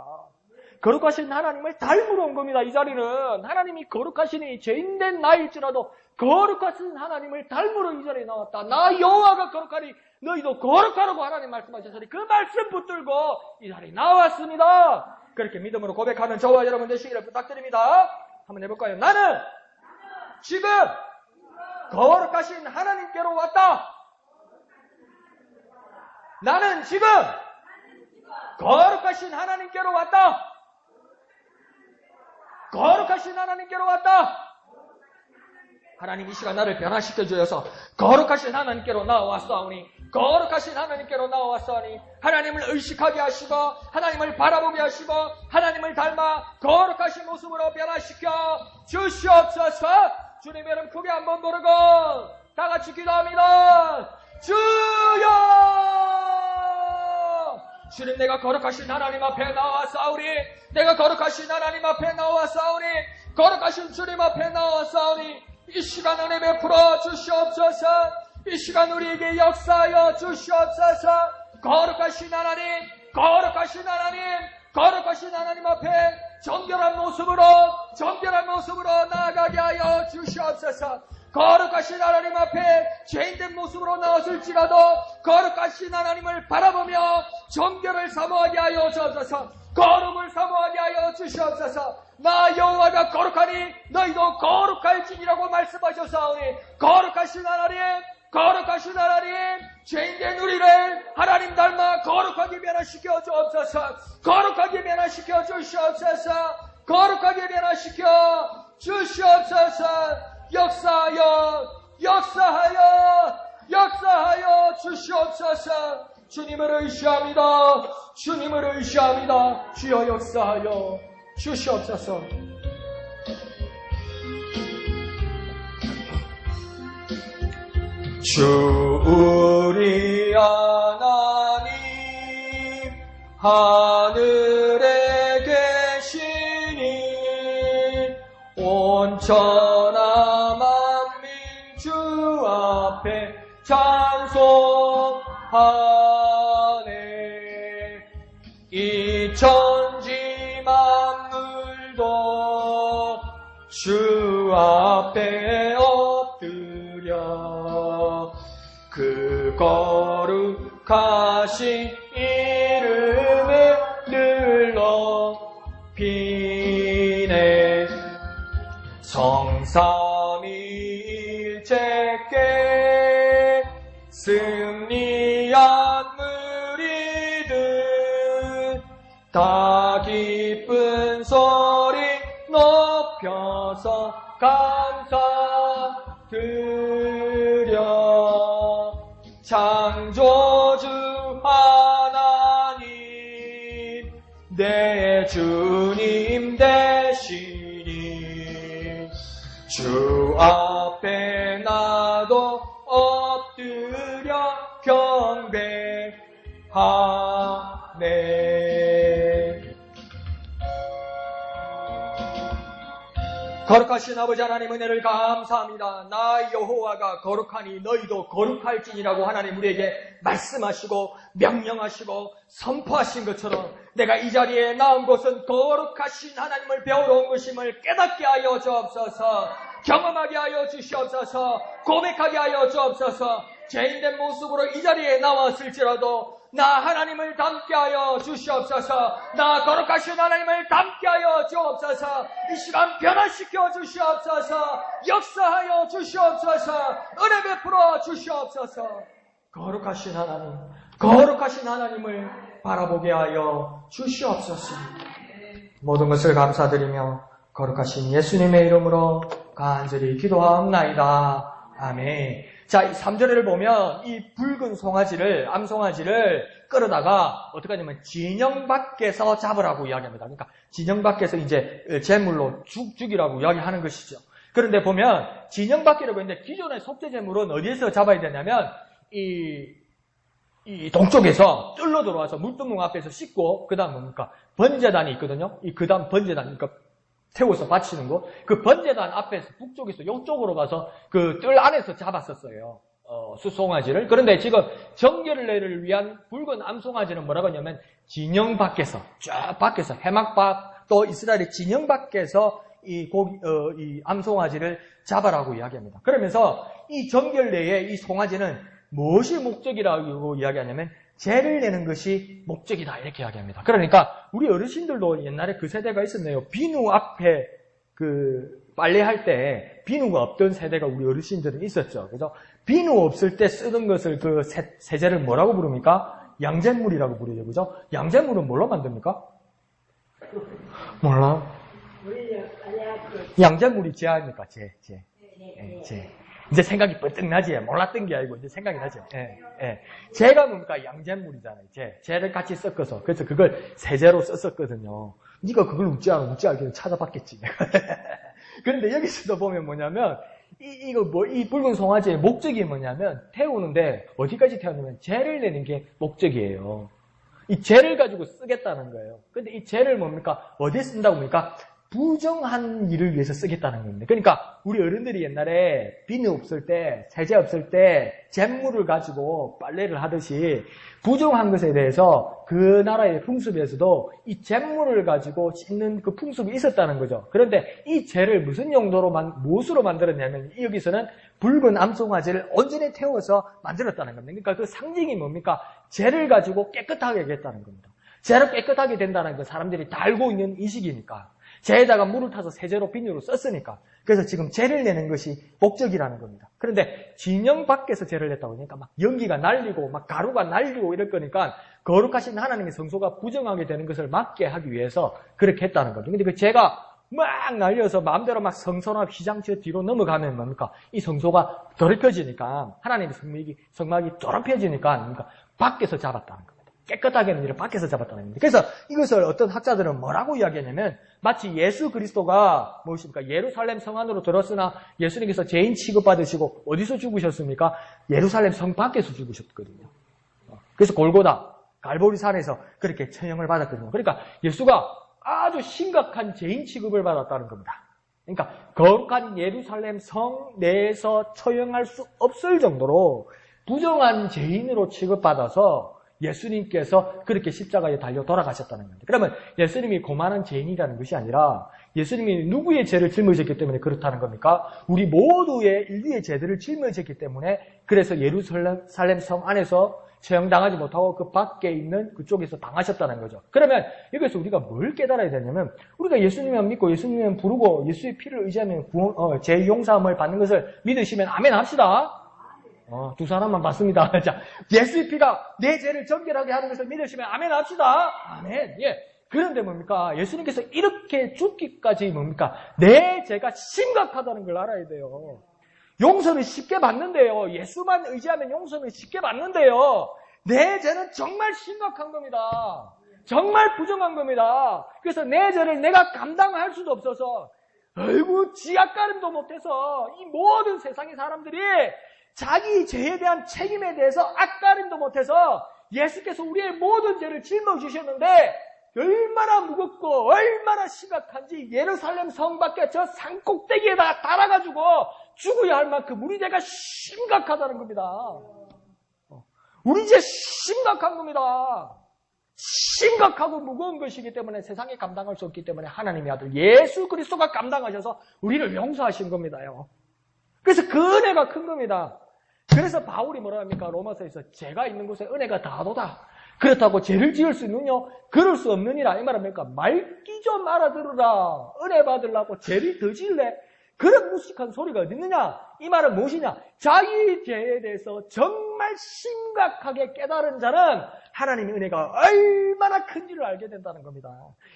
거룩하신 하나님을 닮으러 온 겁니다. 이 자리는 하나님이 거룩하시니 죄인된 나일지라도 거룩하신 하나님을 닮으러 이 자리에 나왔다. 나 여호와가 거룩하니 너희도 거룩하라고 하나님 말씀하셨으니 그 말씀 붙들고 이 자리에 나왔습니다. 그렇게 믿음으로 고백하는 저와 여러분 되시기를 부탁드립니다. 한번 해볼까요? 나는 지금 거룩하신 하나님께로 왔다. 나는 지금 거룩하신 하나님께로 왔다. 거룩하신 하나님께로 왔다. 하나님 이 시간 나를 변화시켜 주셔서 거룩하신 하나님께로 나와왔사오니, 거룩하신 하나님께로 나와왔사오니 하나님을 의식하게 하시고 하나님을 바라보게 하시고 하나님을 닮아 거룩하신 모습으로 변화시켜 주시옵소서. 주님의 이름 크게 한번 부르고 다 같이 기도합니다. 주여! 주님, 내가 거룩하신 하나님 앞에 나와싸우니, 내가 거룩하신 하나님 앞에 나와싸우니, 거룩하신 주님 앞에 나와싸우니, 이 시간 은혜 베풀어 주시옵소서. 이 시간 우리에게 역사하여 주시옵소서. 거룩하신 하나님, 거룩하신 하나님, 거룩하신 하나님 앞에 정결한 모습으로 나아가게 하여 주시옵소서. 거룩하신 하나님 앞에 죄인된 모습으로 나왔을지라도 거룩하신 하나님을 바라보며 정결을 사모하게 하여 주옵소서. 거룩을 사모하게 하여 주시옵소서. 나 여호와가 거룩하니 너희도 거룩할지니라고 말씀하셨사오니, 거룩하신 하나님, 거룩하신 하나님, 죄인된 우리를 하나님 닮아 거룩하게 변화시켜 주옵소서. 거룩하게 변화시켜 주시옵소서. 거룩하게 변화시켜 주시옵소서. 역사하여 주시옵소서. 주님을 의시합니다. 주님을 의시합니다. 주여 역사하여 주시옵소서. 주 우리 하나님, 하늘에 계시니 온 천하 만민 주 앞에 찬송하네. 이 천지 만물도 주 앞에 엎드려 그 거룩하신 이름을 늘러 비네. 성삼위일체께 승리한 무리들 다 기쁜 소리 높여서 감사드려. 창조주 하나님 내 주님 되시니 주 앞에 나도 엎드려 경배하네. 거룩하신 아버지 하나님 은혜를 감사합니다. 나 여호와가 거룩하니 너희도 거룩할지니라고 하나님 우리에게 말씀하시고 명령하시고 선포하신 것처럼 내가 이 자리에 나온 것은 거룩하신 하나님을 배우러 온 것임을 깨닫게 하여 주옵소서. 경험하게 하여 주시옵소서. 고백하게 하여 주옵소서. 죄인된 모습으로 이 자리에 나왔을지라도 나 하나님을 닮게 하여 주시옵소서. 나 거룩하신 하나님을 닮게 하여 주옵소서. 이 시간 변화시켜 주시옵소서. 역사하여 주시옵소서. 은혜 베풀어 주시옵소서. 거룩하신 하나님, 거룩하신 하나님을 바라보게 하여 주시옵소서. 모든 것을 감사드리며 거룩하신 예수님의 이름으로 간절히 기도하옵나이다. 아멘. 자, 이 3절을 보면 이 붉은 송아지를, 암송아지를 끌어다가 어떻게 하냐면 진영 밖에서 잡으라고 이야기합니다. 그러니까 진영 밖에서 이제 제물로 죽이라고 이야기하는 것이죠. 그런데 보면 진영 밖이라고 했는데 기존의 속죄 제물은 어디에서 잡아야 되냐면 이 동쪽에서 뜰로 들어와서 물두멍 앞에서 씻고 그 다음 뭡니까? 번제단이 있거든요. 그 다음 번제단, 그러니까 태워서 바치는 거. 그 번제단 앞에서 북쪽에서 이쪽으로 가서 그 뜰 안에서 잡았었어요. 수송아지를. 그런데 지금 정결례를 위한 붉은 암송아지는 뭐라고 하냐면 진영 밖에서, 쫙 밖에서, 해막 밖, 또 이스라엘의 진영 밖에서 이 암송아지를 잡아라고 이야기합니다. 그러면서 이 정결례의 이 송아지는 무엇이 목적이라고 이야기하냐면 죄를 내는 것이 목적이다 이렇게 이야기합니다. 그러니까 우리 어르신들도 옛날에 그 세대가 있었네요. 비누 앞에 그 빨래할 때 비누가 없던 세대가 우리 어르신들은 있었죠. 그래서 비누 없을 때 쓰던 것을 그 세제를 뭐라고 부릅니까? 양잿물이라고 부르죠. 그죠? 양잿물은 뭘로 만듭니까? 몰라. 양잿물이 재 아닙니까? 재. 이제 생각이 뻗뜩 나지. 몰랐던 게 아니고 이제 생각이 나지. 재가 뭡니까? 양잿물이잖아요. 재를 같이 섞어서. 그래서 그걸 세제로 썼었거든요. 네가 그걸 웃지 알기는 찾아봤겠지. 그런데 여기서도 보면 뭐냐면 이 붉은 송아지의 목적이 뭐냐면 태우는데 어디까지 태우냐면 재를 내는 게 목적이에요. 이 재를 가지고 쓰겠다는 거예요. 근데 이 재를 뭡니까? 어디에 쓴다고 합니까? 부정한 일을 위해서 쓰겠다는 겁니다. 그러니까 우리 어른들이 옛날에 비누 없을 때, 세제 없을 때 잿물을 가지고 빨래를 하듯이 부정한 것에 대해서 그 나라의 풍습에서도 이 잿물을 가지고 씻는 그 풍습이 있었다는 거죠. 그런데 이 재를 무슨 용도로, 무엇으로 만들었냐면 여기서는 붉은 암송아지를 온전히 태워서 만들었다는 겁니다. 그러니까 그 상징이 뭡니까? 재를 가지고 깨끗하게 하겠다는 겁니다. 재를 깨끗하게 된다는 건 사람들이 다 알고 있는 인식이니까. 재에다가 물을 타서 세제로 비누로 썼으니까. 그래서 지금 재를 내는 것이 목적이라는 겁니다. 그런데 진영 밖에서 재를 냈다고 하니까 막 연기가 날리고 막 가루가 날리고 이럴 거니까 거룩하신 하나님의 성소가 부정하게 되는 것을 막게 하기 위해서 그렇게 했다는 거죠. 근데 그 재가 막 날려서 마음대로 막 성소나 휘장처 뒤로 넘어가면 뭡니까? 이 성소가 더럽혀지니까 하나님의 성막이 더럽혀지니까 밖에서 잡았다는 겁니다. 깨끗하게 하는 일을 밖에서 잡았다는 겁니다. 그래서 이것을 어떤 학자들은 뭐라고 이야기하냐면 마치 예수 그리스도가 무엇입니까? 예루살렘 성 안으로 들었으나 예수님께서 죄인 취급받으시고 어디서 죽으셨습니까? 예루살렘 성 밖에서 죽으셨거든요. 그래서 골고다, 갈보리산에서 그렇게 처형을 받았거든요. 그러니까 예수가 아주 심각한 죄인 취급을 받았다는 겁니다. 그러니까 거룩한 예루살렘 성 내에서 처형할 수 없을 정도로 부정한 죄인으로 취급받아서 예수님께서 그렇게 십자가에 달려 돌아가셨다는 겁니다. 그러면 예수님이 고만한 죄인이라는 것이 아니라 예수님이 누구의 죄를 짊어졌기 때문에 그렇다는 겁니까? 우리 모두의 인류의 죄들을 짊어졌기 때문에 그래서 예루살렘 성 안에서 처형당하지 못하고 그 밖에 있는 그쪽에서 당하셨다는 거죠. 그러면 여기서 우리가 뭘 깨달아야 되냐면 우리가 예수님만 믿고 예수님만 부르고 예수의 피를 의지하면 죄 용서함을 받는 것을 믿으시면 아멘 합시다. 두 사람만 봤습니다. 자, 예수의 피가 내 죄를 정결하게 하는 것을 믿으시면 아멘 합시다. 아멘. 예. 그런데 뭡니까? 예수님께서 이렇게 죽기까지 뭡니까? 내 죄가 심각하다는 걸 알아야 돼요. 용서는 쉽게 받는데요. 예수만 의지하면 용서는 쉽게 받는데요. 내 죄는 정말 심각한 겁니다. 정말 부정한 겁니다. 그래서 내 죄를 내가 감당할 수도 없어서 아이고 지약가름도 못해서 이 모든 세상의 사람들이 자기 죄에 대한 책임에 대해서 앞가림도 못해서 예수께서 우리의 모든 죄를 짊어지셨는데 얼마나 무겁고 얼마나 심각한지 예루살렘 성 밖에 저 산꼭대기에다 달아가지고 죽어야 할 만큼 우리 죄가 심각하다는 겁니다. 우리 죄 심각한 겁니다. 심각하고 무거운 것이기 때문에 세상에 감당할 수 없기 때문에 하나님의 아들 예수 그리스도가 감당하셔서 우리를 용서하신 겁니다요. 그래서 그 은혜가 큰 겁니다. 그래서 바울이 뭐라 합니까? 로마서에서 죄가 있는 곳에 은혜가 다하도다. 그렇다고 죄를 지을 수 있느냐? 그럴 수 없느니라. 이 말은 뭡니까? 말귀 좀 알아들으라. 은혜 받으려고 죄를 더 질래? 그런 무식한 소리가 어디 있느냐? 이 말은 무엇이냐? 자기 죄에 대해서 정말 심각하게 깨달은 자는 하나님의 은혜가 얼마나 큰지를 알게 된다는 겁니다.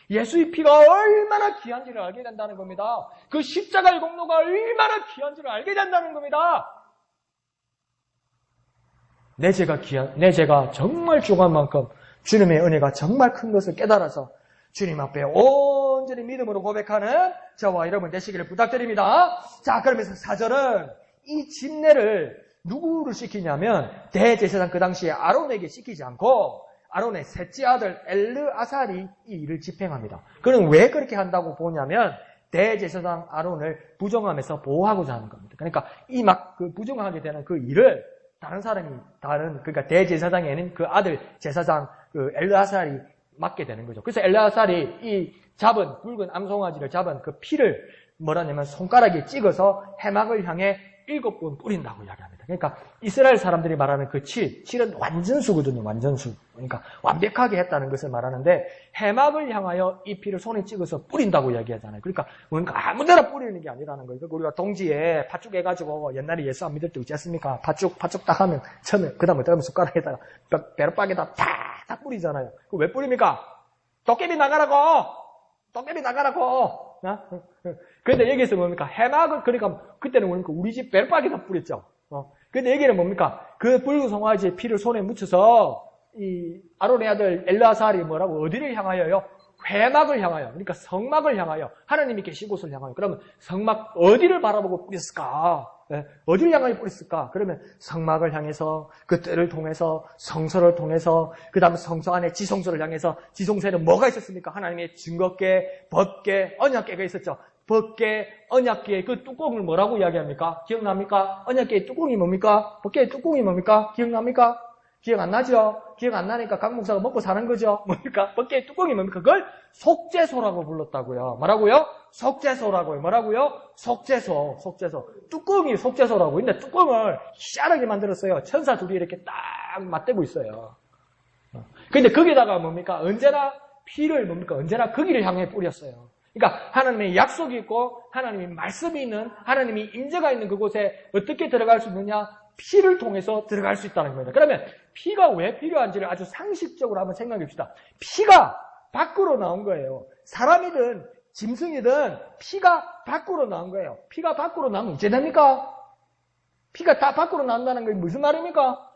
예수의 피가 얼마나 귀한지를 알게 된다는 겁니다. 그 십자가의 공로가 얼마나 귀한지를 알게 된다는 겁니다. 내 죄가 정말 중요한 만큼 주님의 은혜가 정말 큰 것을 깨달아서 주님 앞에 온전히 믿음으로 고백하는 저와 여러분 되시기를 부탁드립니다. 자, 그러면서 4절은 이 집례를 누구를 시키냐면 대제사장 그 당시에 아론에게 시키지 않고 아론의 셋째 아들 엘르아살이 이 일을 집행합니다. 그는 왜 그렇게 한다고 보냐면 대제사장 아론을 부정하면서 보호하고자 하는 겁니다. 그러니까 이 그 부정하게 되는 그 일을 그러니까 대제사장에는 그 아들 제사장 그 엘르아살이 맡게 되는 거죠. 그래서 엘르아살이 이 붉은 암송아지를 잡은 그 피를 뭐라냐면 손가락에 찍어서 해막을 향해 7번 뿌린다고 이야기합니다. 그러니까 이스라엘 사람들이 말하는 그 7은 완전수거든요. 완전수. 그러니까 완벽하게 했다는 것을 말하는데 해막을 향하여 이 피를 손에 찍어서 뿌린다고 이야기하잖아요. 그러니까 뭔가 아무데나 뿌리는 게 아니라는 거예요. 그러니까 우리가 동지에 팥죽 해가지고 옛날에 예수 안 믿을 때 어찌 했습니까? 팥죽 딱 하면 처음에 그 다음에 숟가락에다가 배로박에다 탁 뿌리잖아요. 왜 뿌립니까? 도깨비 나가라고! 근데 여기서 뭡니까? 해막을, 그러니까, 그때는 뭡니까? 우리 집 배로박에다 뿌렸죠. 근데 여기는 뭡니까? 그 붉은 송아지의 피를 손에 묻혀서, 이, 아론의 아들 엘르아살이 뭐라고? 어디를 향하여요? 회막을 향하여. 그러니까 성막을 향하여. 하나님이 계신 곳을 향하여. 그러면 성막, 어디를 바라보고 뿌렸을까? 네? 어디를 향하여 뿌렸을까? 그러면 성막을 향해서, 그 뜰을 통해서, 성소를 통해서, 그 다음에 성소 안에 지성소를 향해서, 지성소에는 뭐가 있었습니까? 하나님의 증거궤, 법궤, 언약궤가 있었죠. 법궤, 언약궤, 그 뚜껑을 뭐라고 이야기합니까? 기억납니까? 언약궤의 뚜껑이 뭡니까? 법궤의 뚜껑이 뭡니까? 기억납니까? 기억 안 나죠? 기억 안 나니까 각 목사가 먹고 사는 거죠? 뭡니까? 법궤의 뚜껑이 뭡니까? 그걸 속죄소라고 불렀다고요. 뭐라고요? 속죄소라고요. 뭐라고요? 속죄소. 뚜껑이 속죄소라고. 근데 뚜껑을 희한하게 만들었어요. 천사 둘이 이렇게 딱 맞대고 있어요. 근데 거기다가 뭡니까? 언제나 피를 뭡니까? 언제나 거기를 향해 뿌렸어요. 그러니까 하나님의 약속이 있고 하나님의 말씀이 있는 하나님의 임재가 있는 그곳에 어떻게 들어갈 수 있느냐? 피를 통해서 들어갈 수 있다는 겁니다. 그러면 피가 왜 필요한지를 아주 상식적으로 한번 생각해 봅시다. 피가 밖으로 나온 거예요. 사람이든 짐승이든 피가 밖으로 나온 거예요. 피가 밖으로 나오면 어째 됩니까? 피가 다 밖으로 나온다는 게 무슨 말입니까?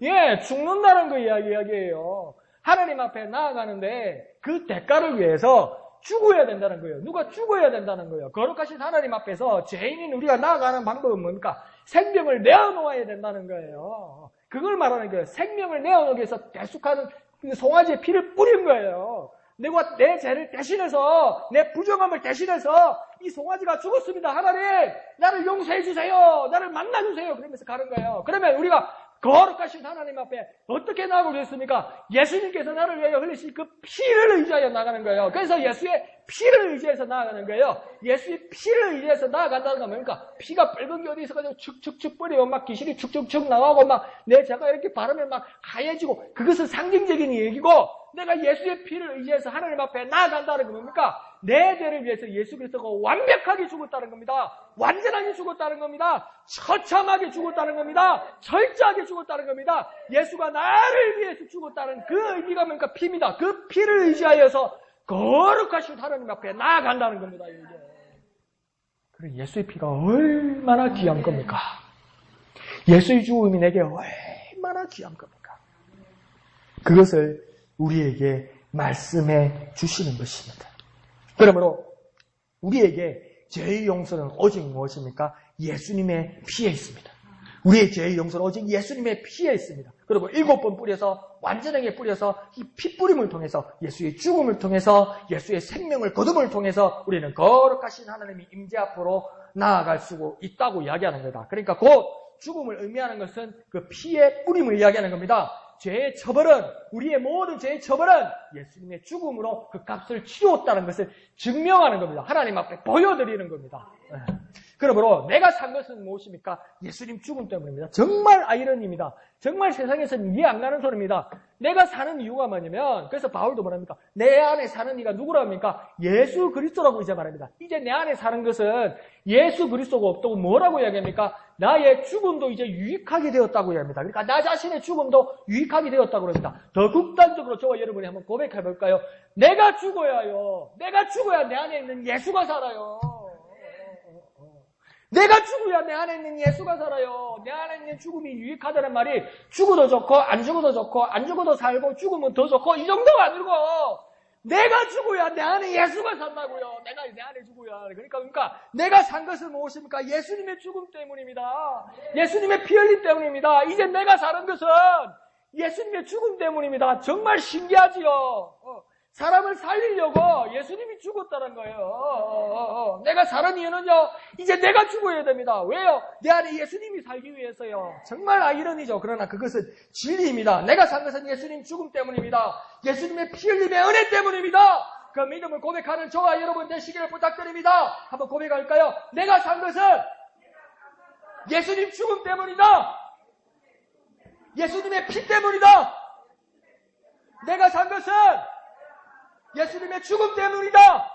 예, 죽는다는 거 이야기예요. 하나님 앞에 나아가는데 그 대가를 위해서 죽어야 된다는 거예요. 누가 죽어야 된다는 거예요. 거룩하신 하나님 앞에서 죄인인 우리가 나아가는 방법은 뭡니까? 생명을 내어놓아야 된다는 거예요. 그걸 말하는 거예요. 생명을 내어놓기 위해서 대속하는 송아지의 피를 뿌린 거예요. 내가 내 죄를 대신해서 내 부정함을 대신해서 이 송아지가 죽었습니다. 하나님 나를 용서해 주세요. 나를 만나 주세요. 그러면서 가는 거예요. 그러면 우리가 거룩하신 하나님 앞에 어떻게 나가고 있습니까? 예수님께서 나를 위하여 흘리신 그 피를 의지하여 나가는 거예요. 그래서 예수의 피를 의지해서 나아가는 거예요. 예수의 피를 의지해서 나아간다는 건 뭡니까? 피가 붉은 게 어디 있어가지고 축축축 뿌리고 막 귀신이 축축축 나가고 막 내 제가 이렇게 바르면 막 하얘지고 그것은 상징적인 얘기고 내가 예수의 피를 의지해서 하나님 앞에 나아간다는 건 뭡니까? 내 죄를 위해서 예수 그리스도가 완벽하게 죽었다는 겁니다. 완전하게 죽었다는 겁니다. 처참하게 죽었다는 겁니다. 철저하게 죽었다는 겁니다. 예수가 나를 위해서 죽었다는 그 의미가 뭡니까? 피입니다. 그 피를 의지하여서 거룩하신 하나님 앞에 나아간다는 겁니다. 이게. 그리고 예수의 피가 얼마나 귀한 겁니까? 예수의 죽음이 내게 얼마나 귀한 겁니까? 그것을 우리에게 말씀해 주시는 것입니다. 그러므로 우리에게 죄의 용서는 오직 무엇입니까? 예수님의 피에 있습니다. 우리의 죄의 용서는 오직 예수님의 피에 있습니다. 그리고 7번 뿌려서 완전하게 뿌려서 이 피뿌림을 통해서 예수의 죽음을 통해서 예수의 생명을 거둠을 통해서 우리는 거룩하신 하나님의 임재 앞으로 나아갈 수 있다고 이야기하는 거다. 그러니까 곧 죽음을 의미하는 것은 그 피의 뿌림을 이야기하는 겁니다. 죄의 처벌은 우리의 모든 죄의 처벌은 예수님의 죽음으로 그 값을 치루었다는 것을 증명하는 겁니다. 하나님 앞에 보여드리는 겁니다. 그러므로 내가 산 것은 무엇입니까? 예수님 죽음 때문입니다. 정말 아이러니입니다. 정말 세상에서는 이해 안 가는 소리입니다. 내가 사는 이유가 뭐냐면 그래서 바울도 뭐랍니까? 내 안에 사는 이가 누구랍니까? 예수 그리스도라고 이제 말합니다. 이제 내 안에 사는 것은 예수 그리스도가 없다고 뭐라고 이야기합니까? 나의 죽음도 이제 유익하게 되었다고 이야기합니다. 그러니까 나 자신의 죽음도 유익하게 되었다고 그럽니다. 더 극단적으로 저와 여러분이 한번 고백해 볼까요? 내가 죽어야요. 내가 죽어야 내 안에 있는 예수가 살아요. 내가 죽어야 내 안에 있는 예수가 살아요. 내 안에 있는 죽음이 유익하다는 말이 죽어도 좋고 안 죽어도 좋고 안 죽어도 살고 죽으면 더 좋고 이 정도가 아니고 내가 죽어야 내 안에 예수가 산다고요. 내가 내 안에 죽어야. 그러니까 내가 산 것은 무엇입니까? 예수님의 죽음 때문입니다. 예수님의 피 흘림 때문입니다. 이제 내가 사는 것은 예수님의 죽음 때문입니다. 정말 신기하지요. 사람을 살리려고 예수님이 죽었다는 거예요. 내가 사는 이유는요, 이제 내가 죽어야 됩니다. 왜요? 내 안에 예수님이 살기 위해서요. 정말 아이러니죠. 그러나 그것은 진리입니다. 내가 산 것은 예수님 죽음 때문입니다. 예수님의 피 흘림의 은혜 때문입니다. 그 믿음을 고백하는 저와 여러분 되시기를 부탁드립니다. 한번 고백할까요? 내가 산 것은 예수님 죽음 때문이다. 예수님의 피 때문이다. 내가 산 것은 예수님의 죽음 때문이다.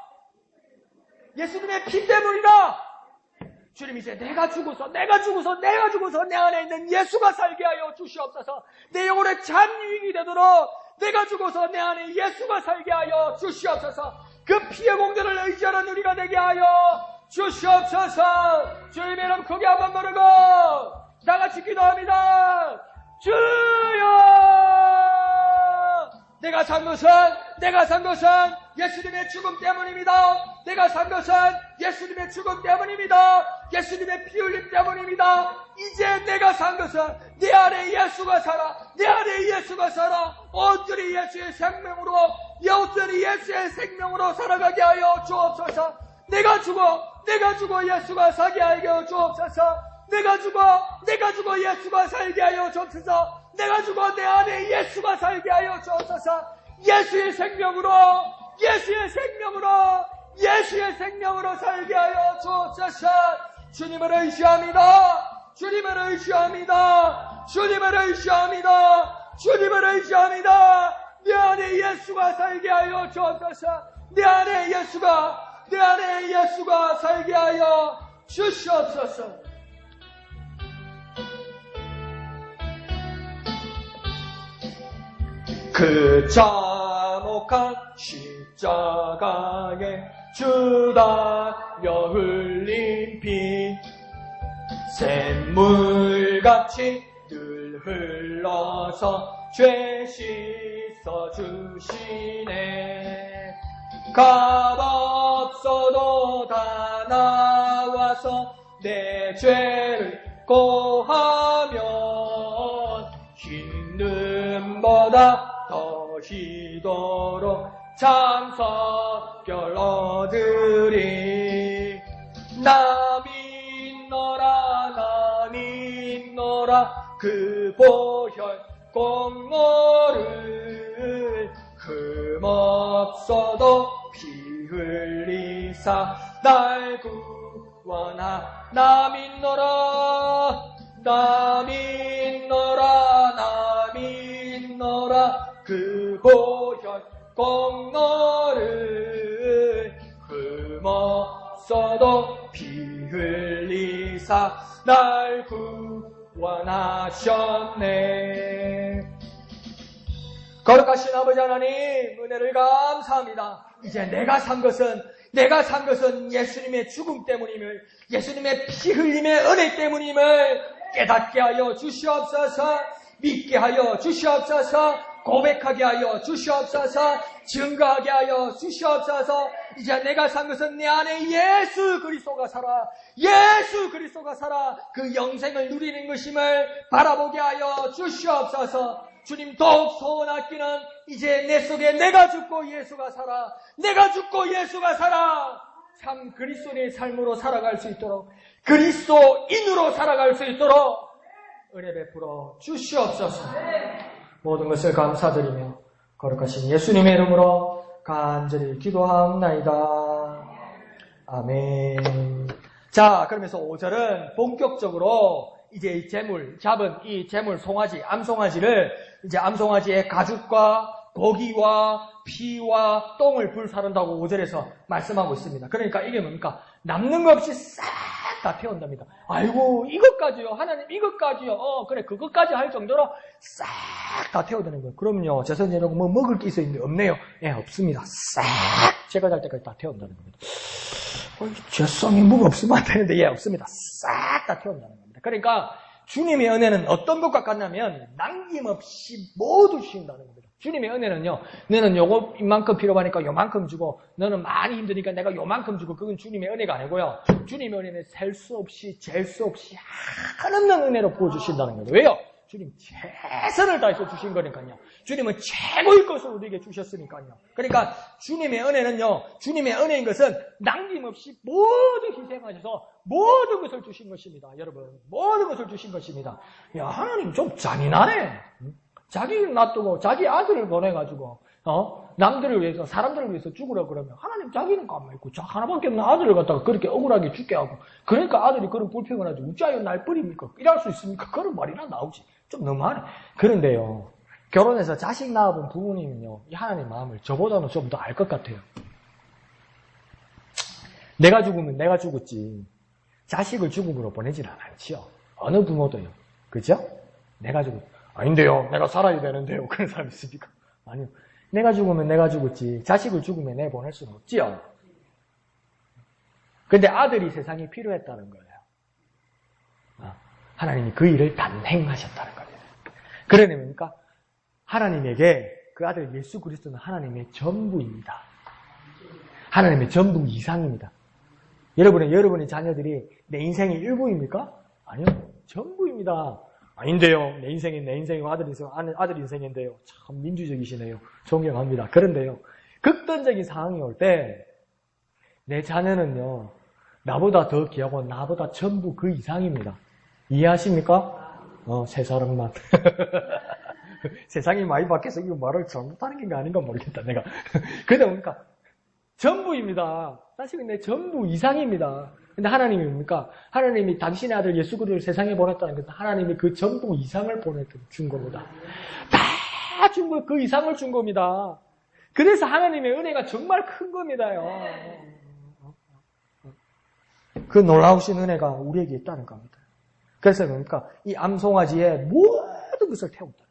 예수님의 피 때문이다. 주님 이제 내가 죽어서 내 안에 있는 예수가 살게 하여 주시옵소서. 내 영혼의 참유익이 되도록 내가 죽어서 내 안에 예수가 살게 하여 주시옵소서. 그 피의 공로를 의지하는 우리가 되게 하여 주시옵소서. 주님의 이름 크게 한번 부르고 다 같이 기도합니다. 주여! 내가 산 것은 예수님의 죽음 때문입니다. 내가 산 것은 예수님의 죽음 때문입니다. 예수님의 피 흘림 때문입니다. 이제 내가 산 것은 내 안에 예수가 살아. 내 안에 예수가 살아. 온전히 예수의 생명으로 살아가게 하여 주옵소서. 내가 죽어 예수가 살게 하여 주옵소서. 내가 죽어 예수가 살게 하여 주옵소서. 내가 죽어 내 안에 예수가 살게 하여 주옵소서. 예수의 생명으로 살게 하여 주옵소서. 주님을 의지합니다. 내 안에 예수가 살게 하여 주옵소서. 내 안에 예수가 살게 하여 주시옵소서. 그 참혹한 십자가에 주다며 흘린 피 샘물같이 늘 흘러서 죄 씻어주시네. 값없어도 다 나와서 내 죄를 고하면 흰 눈보다 더 희도록 참석별 얻으리. 나 믿노라 그 보혈 공로를 흠없어도 피 흘리사 날 구원하. 나 믿노라 그 보혈 공로를 흠없어도 피 흘리사 날 구원하셨네. 거룩하신 아버지 하나님, 은혜를 감사합니다. 이제 내가 산 것은 예수님의 죽음 때문임을, 예수님의 피 흘림의 은혜 때문임을 깨닫게 하여 주시옵소서. 믿게 하여 주시옵소서. 고백하게 하여 주시옵소서. 증거하게 하여 주시옵소서. 이제 내가 산 것은 내 안에 예수 그리스도가 살아. 그 영생을 누리는 것임을 바라보게 하여 주시옵소서. 주님, 더욱 소원하기는 이제 내 속에 내가 죽고 예수가 살아. 참 그리스도의 삶으로 살아갈 수 있도록, 그리스도인으로 살아갈 수 있도록 은혜 베풀어 주시옵소서. 모든 것을 감사드리며 거룩하신 예수님의 이름으로 간절히 기도하옵나이다. 아멘. 자, 그러면서 5절은 본격적으로 이제 이 재물, 잡은 이 재물 송아지, 암송아지를 이제 암송아지의 가죽과 고기와 피와 똥을 불사른다고 5절에서 말씀하고 있습니다. 그러니까 이게 뭡니까? 남는 것 없이 싹 다 태운답니다. 아이고, 이것까지요. 하나님, 이것까지요. 그래, 그것까지 할 정도로 싹 다 태워드는 거예요. 그러면요, 제사장이라고 뭐 먹을 게 있어요? 없네요. 예, 없습니다. 싹 제가 잘 때까지 다 태운다는 겁니다. 죄성이 뭐가 없으면 안 되는데, 예, 없습니다. 싹 다 태운다는 겁니다. 그러니까 주님의 은혜는 어떤 것과 같냐면 남김없이 모두 주신다는 겁니다. 주님의 은혜는요, 너는 요거 이만큼 필요하니까 요만큼 주고, 너는 많이 힘드니까 내가 요만큼 주고, 그건 주님의 은혜가 아니고요. 주님의 은혜는 셀 수 없이, 잴 수 없이 한없는 은혜로 부어주신다는 거예요. 왜요? 주님 최선을 다해서 주신 거니까요. 주님은 최고의 것을 우리에게 주셨으니까요. 그러니까 주님의 은혜는요, 주님의 은혜인 것은 남김없이 모두 희생하셔서 모든 것을 주신 것입니다. 여러분, 모든 것을 주신 것입니다. 야, 하나님 좀 잔인하네. 자기 놔두고 자기 아들을 보내가지고 남들을 위해서, 사람들을 위해서 죽으라 그러면 하나님 자기는 가만히 있고 하나밖에 없는 아들을 갖다가 그렇게 억울하게 죽게 하고 그러니까 아들이 그런 불평을 하지 우짜요 날 버립니까? 이럴 수 있습니까? 그런 말이나 나오지. 좀 너무하네. 그런데요. 결혼해서 자식 낳아본 부모님은요. 이 하나님 마음을 저보다는 좀 더 알 것 같아요. 내가 죽으면 내가 죽었지. 자식을 죽음으로 보내질 않지요. 어느 부모도요. 그죠? 내가 죽으면 아닌데요. 내가 살아야 되는데요. 그런 사람 있습니까? 아니요. 내가 죽으면 내가 죽었지. 자식을 죽으면 내 보낼 수는 없지요. 근데 아들이 세상에 필요했다는 거예요. 하나님이 그 일을 단행하셨다는 겁니다. 그러니 뭡니까? 하나님에게 그 아들 예수 그리스도는 하나님의 전부입니다. 하나님의 전부 이상입니다. 여러분의 자녀들이 내 인생의 일부입니까? 아니요. 전부입니다. 아닌데요. 내 인생이고 아들 인생인데요. 참 민주적이시네요. 존경합니다. 그런데요. 극단적인 상황이 올 때 내 자녀는요. 나보다 더 귀하고 나보다 전부 그 이상입니다. 이해하십니까? 세 사람만. 세상이 많이 바뀌어서 이거 말을 잘못하는 게 아닌가 모르겠다, 내가. 그러다 보니까 전부입니다. 사실은 내 전부 이상입니다. 근데 하나님이 뭡니까? 하나님이 당신의 아들 예수 그리스도를 세상에 보냈다는 것은 하나님이 그 전부 이상을 준 겁니다. 다 준 거, 그 이상을 준 겁니다. 그래서 하나님의 은혜가 정말 큰 겁니다요. 그 놀라우신 은혜가 우리에게 있다는 겁니다. 그래서 뭡니까? 이 암송아지에 모든 것을 태운다는 겁니다.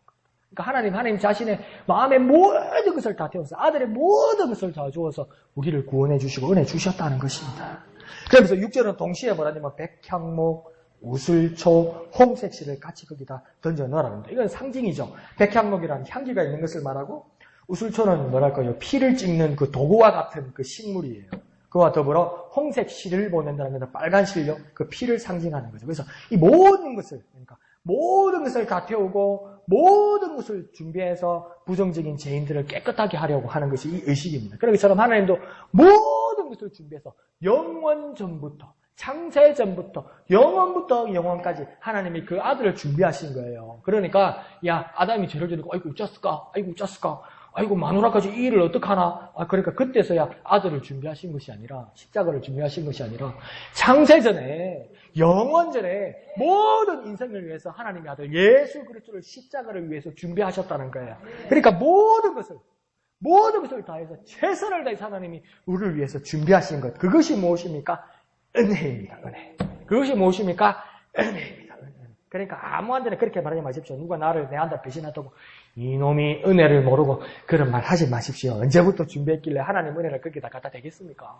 그러니까 하나님 자신의 마음의 모든 것을 다 태워서 아들의 모든 것을 다 주어서 우리를 구원해 주시고 은혜 주셨다는 것입니다. 그러면서 6절은 동시에 뭐라냐면 백향목, 우슬초, 홍색실을 같이 거기다 던져 넣으라는 겁니다. 이건 상징이죠. 백향목이라는 향기가 있는 것을 말하고 우슬초는 뭐랄까요? 피를 찍는 그 도구와 같은 그 식물이에요. 그와 더불어 홍색 실을 보낸다는 것은 빨간 실력, 그 피를 상징하는 거죠. 그래서 이 모든 것을, 그러니까 모든 것을 다 태우고 모든 것을 준비해서 부정적인 죄인들을 깨끗하게 하려고 하는 것이 이 의식입니다. 그러기처럼 하나님도 모든 것을 준비해서 영원 전부터, 창세 전부터, 영원부터 영원까지 하나님이 그 아들을 준비하신 거예요. 그러니까 야 아담이 죄를 지르고 아이고 어쩌을까? 아이고 마누라까지 이 일을 어떡하나? 그러니까 그때서야 아들을 준비하신 것이 아니라 십자가를 준비하신 것이 아니라 창세전에 영원전에 모든 인생을 위해서 하나님의 아들 예수 그리스도를 십자가를 위해서 준비하셨다는 거예요. 그러니까 모든 것을 다해서 최선을 다해서 하나님이 우리를 위해서 준비하신 것. 그것이 무엇입니까? 은혜입니다. 은혜. 그것이 무엇입니까? 은혜입니다. 그러니까 아무한테나 그렇게 말하지 마십시오. 누가 나를 내한테 배신하다고 이놈이 은혜를 모르고 그런 말 하지 마십시오. 언제부터 준비했길래 하나님 은혜를 그렇게 다 갖다 대겠습니까?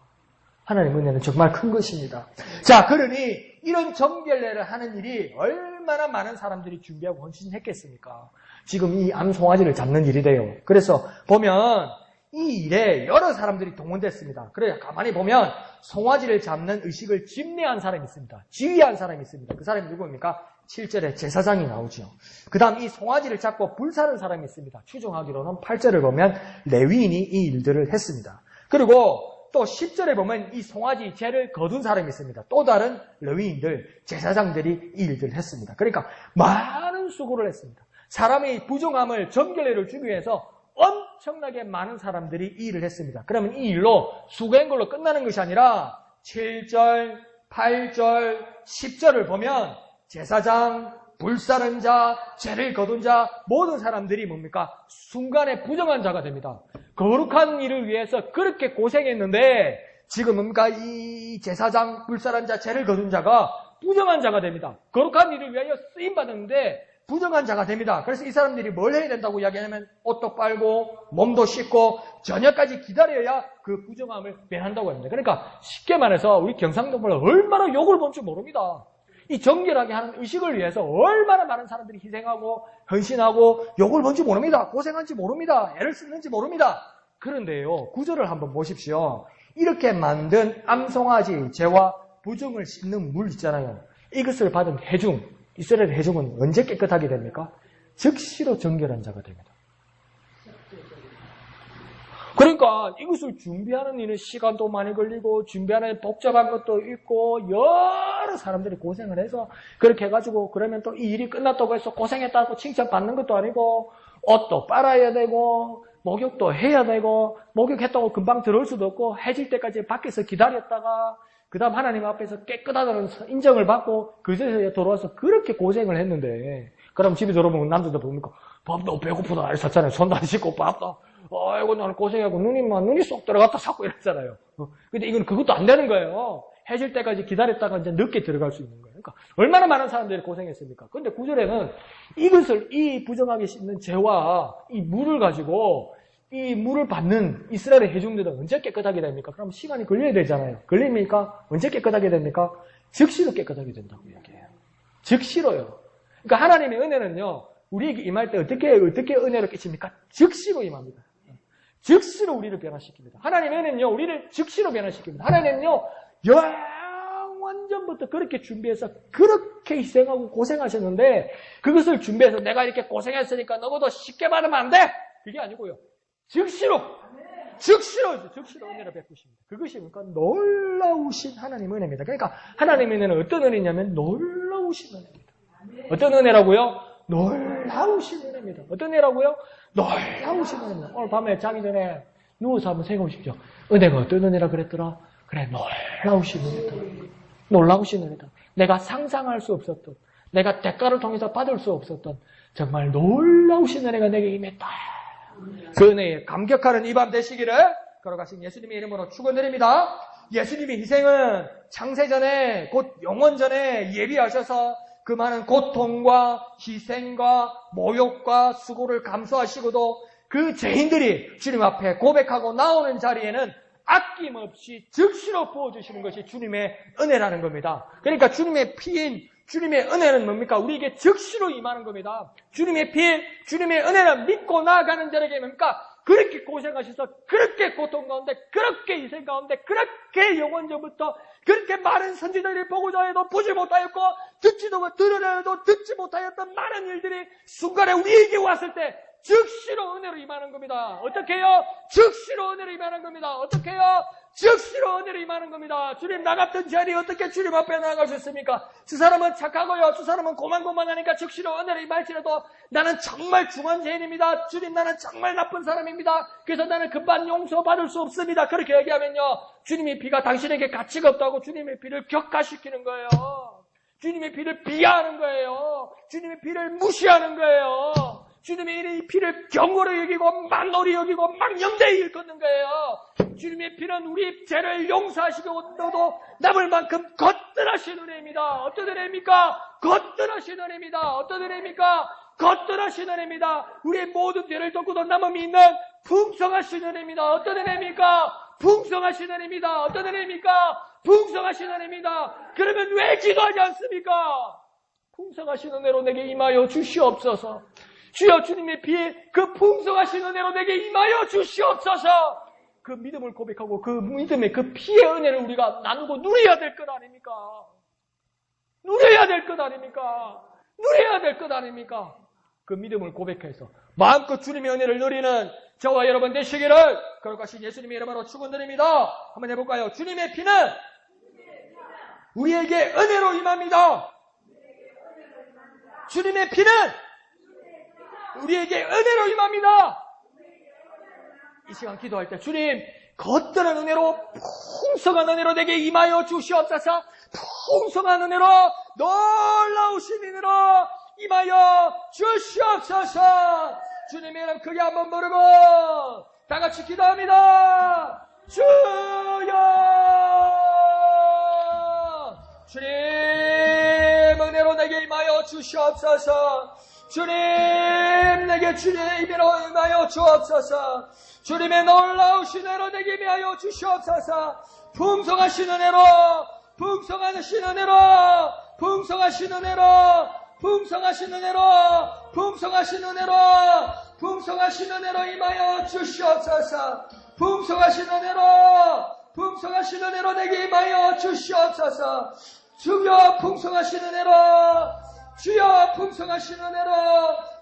하나님 은혜는 정말 큰 것입니다. 자, 그러니 이런 정결례를 하는 일이 얼마나 많은 사람들이 준비하고 헌신했겠습니까? 지금 이 암송아지를 잡는 일이 돼요. 그래서 보면 이 일에 여러 사람들이 동원됐습니다. 그래야 가만히 보면 송아지를 잡는 의식을 집례한 사람이 있습니다. 지휘한 사람이 있습니다. 그 사람이 누구입니까? 7절에 제사장이 나오죠. 그 다음 이 송아지를 잡고 불사른 사람이 있습니다. 추정하기로는 8절을 보면 레위인이 이 일들을 했습니다. 그리고 또 10절에 보면 이 송아지 죄를 거둔 사람이 있습니다. 또 다른 레위인들, 제사장들이 이 일들을 했습니다. 그러니까 많은 수고를 했습니다. 사람의 부정함을 정결례를 주기 위해서 엄청나게 많은 사람들이 이 일을 했습니다. 그러면 이 일로 수고한 걸로 끝나는 것이 아니라 7절, 8절, 10절을 보면 제사장, 불사른 자, 죄를 거둔 자 모든 사람들이 뭡니까? 순간에 부정한 자가 됩니다. 거룩한 일을 위해서 그렇게 고생했는데 지금 뭡니까? 이 제사장, 불사른 자, 죄를 거둔 자가 부정한 자가 됩니다. 거룩한 일을 위하여 쓰임받았는데 부정한 자가 됩니다. 그래서 이 사람들이 뭘 해야 된다고 이야기하냐면 옷도 빨고 몸도 씻고 저녁까지 기다려야 그 부정함을 면한다고 합니다. 그러니까 쉽게 말해서 우리 경상도분들 얼마나 욕을 본 줄 모릅니다. 이 정결하게 하는 의식을 위해서 얼마나 많은 사람들이 희생하고 헌신하고 욕을 본지 모릅니다. 고생한지 모릅니다. 애를 쓰는지 모릅니다. 그런데요, 구절을 한번 보십시오. 이렇게 만든 암송아지 죄와 부정을 씻는 물 있잖아요. 이것을 받은 회중, 이스라엘 회중은 언제 깨끗하게 됩니까? 즉시로 정결한 자가 됩니다. 그러니까 이것을 준비하는 일은 시간도 많이 걸리고 준비하는 복잡한 것도 있고 여러 사람들이 고생을 해서 그렇게 해가지고 그러면 또 이 일이 끝났다고 해서 고생했다고 칭찬받는 것도 아니고 옷도 빨아야 되고 목욕도 해야 되고 목욕했다고 금방 들어올 수도 없고 해질 때까지 밖에서 기다렸다가 그 다음 하나님 앞에서 깨끗하다는 인정을 받고 그 자리에 돌아와서 그렇게 고생을 했는데 그럼 집에 들어오면 남자들 보니까 밥도 배고프다 이랬었잖아요. 손도 안 씻고 밥도 아이고 나는 고생하고 눈이 쏙 들어갔다 자꾸 이랬잖아요. 근데 이건 그것도 안 되는 거예요. 해질 때까지 기다렸다가 이제 늦게 들어갈 수 있는 거예요. 그러니까 얼마나 많은 사람들이 고생했습니까? 근데 9절에는 이것을 이 부정하게 씻는 죄와 이 물을 가지고 이 물을 받는 이스라엘의 회중들은 언제 깨끗하게 됩니까? 그럼 시간이 걸려야 되잖아요. 걸립니까? 언제 깨끗하게 됩니까? 즉시로 깨끗하게 된다고 이야기해요. 즉시로요. 그러니까 하나님의 은혜는요. 우리에게 임할 때 어떻게 은혜로 끼칩니까? 즉시로 임합니다. 즉시로 우리를 변화시킵니다. 하나님의 은혜는요. 우리를 즉시로 변화시킵니다. 하나님은요. 영원전부터 그렇게 준비해서 그렇게 희생하고 고생하셨는데 그것을 준비해서 내가 이렇게 고생했으니까 너보다 쉽게 받으면 안 돼! 그게 아니고요. 즉시로 은혜를 베푸십니다. 그것이 그러니까 놀라우신 하나님의 은혜입니다. 그러니까 하나님의 은혜는 어떤 은혜냐면 놀라우신 은혜입니다. 어떤 은혜라고요? 놀라우신 은혜입니다. 어떤 은혜라고요? 놀라우신 은혜입니다. 오늘 밤에 자기 전에 누워서 한번 생각해보십시오. 은혜가 어떤 은혜라 그랬더라? 그래, 놀라우신 은혜다. 놀라우신 은혜다. 내가 상상할 수 없었던, 내가 대가를 통해서 받을 수 없었던 정말 놀라우신 은혜가 내게 임했다. 그 은혜에 감격하는 이 밤 되시기를 걸어가신 예수님의 이름으로 축원드립니다. 예수님의 희생은 창세전에 곧 영원전에 예비하셔서 그 많은 고통과 희생과 모욕과 수고를 감수하시고도 그 죄인들이 주님 앞에 고백하고 나오는 자리에는 아낌없이 즉시로 부어주시는 것이 주님의 은혜라는 겁니다. 그러니까 주님의 피인 주님의 은혜는 뭡니까? 우리에게 즉시로 임하는 겁니다. 주님의 피, 주님의 은혜를 믿고 나아가는 자에게 뭡니까? 그렇게 고생하셔서 그렇게 고통 가운데 그렇게 희생 가운데 그렇게 영원전부터 그렇게 많은 선지자들이 보고자 해도 보지 못하였고 듣지도 들으려 해도 듣지 못하였던 많은 일들이 순간에 우리에게 왔을 때 즉시로 은혜로 임하는 겁니다. 어떻게 해요? 즉시로 은혜로 임하는 겁니다. 어떻게 해요? 즉시로 은혜로 임하는 겁니다. 주님 나 같은 죄인이 어떻게 주님 앞에 나아가셨습니까? 저 사람은 착하고요. 저 사람은 고만고만하니까 즉시로 은혜로 임할지라도 나는 정말 중한 죄인입니다. 주님 나는 정말 나쁜 사람입니다. 그래서 나는 금방 용서받을 수 없습니다. 그렇게 얘기하면요. 주님의 피가 당신에게 가치가 없다고 주님의 피를 격화시키는 거예요. 주님의 피를 비하하는 거예요. 주님의 피를 무시하는 거예요. 주님의 이 피를 경고로 여기고 만놀이 여기고 망령되이 일컫는 거예요. 주님의 피는 우리 죄를 용서하시고 너도 남을 만큼 거뜬하신 은혜입니다. 어떤 은혜입니까? 거뜬하신 은혜입니다. 어떤 은혜입니까? 거뜬하신 은혜입니다. 우리의 모든 죄를 덮고도 남음이 있는 풍성하신 은혜입니다. 어떤 은혜입니까? 풍성하신 은혜입니다. 어떤 은혜입니까? 풍성하신 은혜입니다. 그러면 왜 기도하지 않습니까? 풍성하신 은혜로 내게 임하여 주시옵소서. 주여 주님의 피에 그 풍성하신 은혜로 내게 임하여 주시옵소서. 그 믿음을 고백하고 그 믿음의 그 피의 은혜를 우리가 나누고 누려야 될 것 아닙니까? 누려야 될 것 아닙니까? 누려야 될 것 아닙니까? 그 믿음을 고백해서 마음껏 주님의 은혜를 누리는 저와 여러분 되시기를 거룩하신 예수님의 이름으로 축원드립니다. 한번 해볼까요? 주님의 피는 우리에게 은혜로 임합니다. 주님의 피는 우리에게 은혜로 임합니다. 이 시간 기도할 때 주님 거뜬한 은혜로 풍성한 은혜로 내게 임하여 주시옵소서. 풍성한 은혜로 놀라우신 은혜로 임하여 주시옵소서. 주님의 이름 크게 한번 부르고 다 같이 기도합니다. 주여 주님 은혜로 내게 임하여 주시옵소서. 주님 내게 주님의 임의로 임하여 주옵소서. 주님의 놀라우신 은혜로 내게 임하여 주시옵소서. 풍성하신 은혜로 풍성하신 은혜로 풍성하신 은혜로 풍성하신 은혜로 풍성하신 은혜로 풍성하신 은혜로 임하여 주시옵소서. 풍성하신 은혜로 풍성하신 은혜로 내게 임하여 주시옵소서. 주여 풍성하신 은혜로 주여 풍성하신 은혜로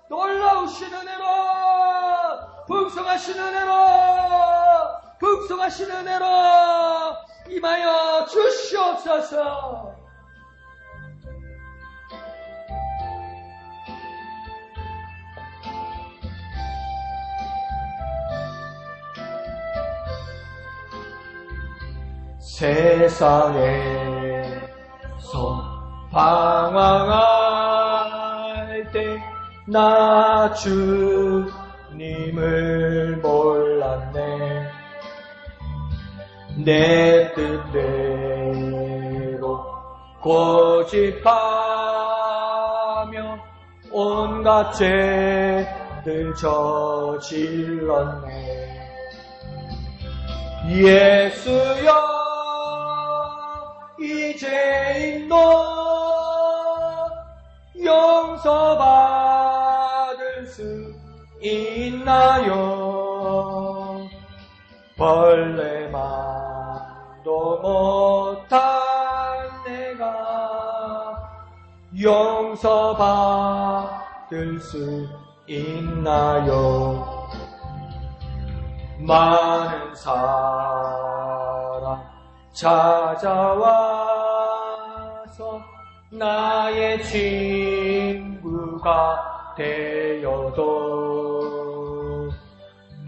놀라우신 은혜로 풍성하신 은혜로 풍성하신 은혜로 임하여 주시옵소서. 세상에서 방황할 때 나 주님을 몰랐네. 내 뜻대로 고집하며 온갖 죄를 저질렀네. 예수여 이제인 너 용서받을 수 있나요? 벌레만도 못한 내가 용서받을 수 있나요? 많은 사람 찾아와서 나의 친구가 되어도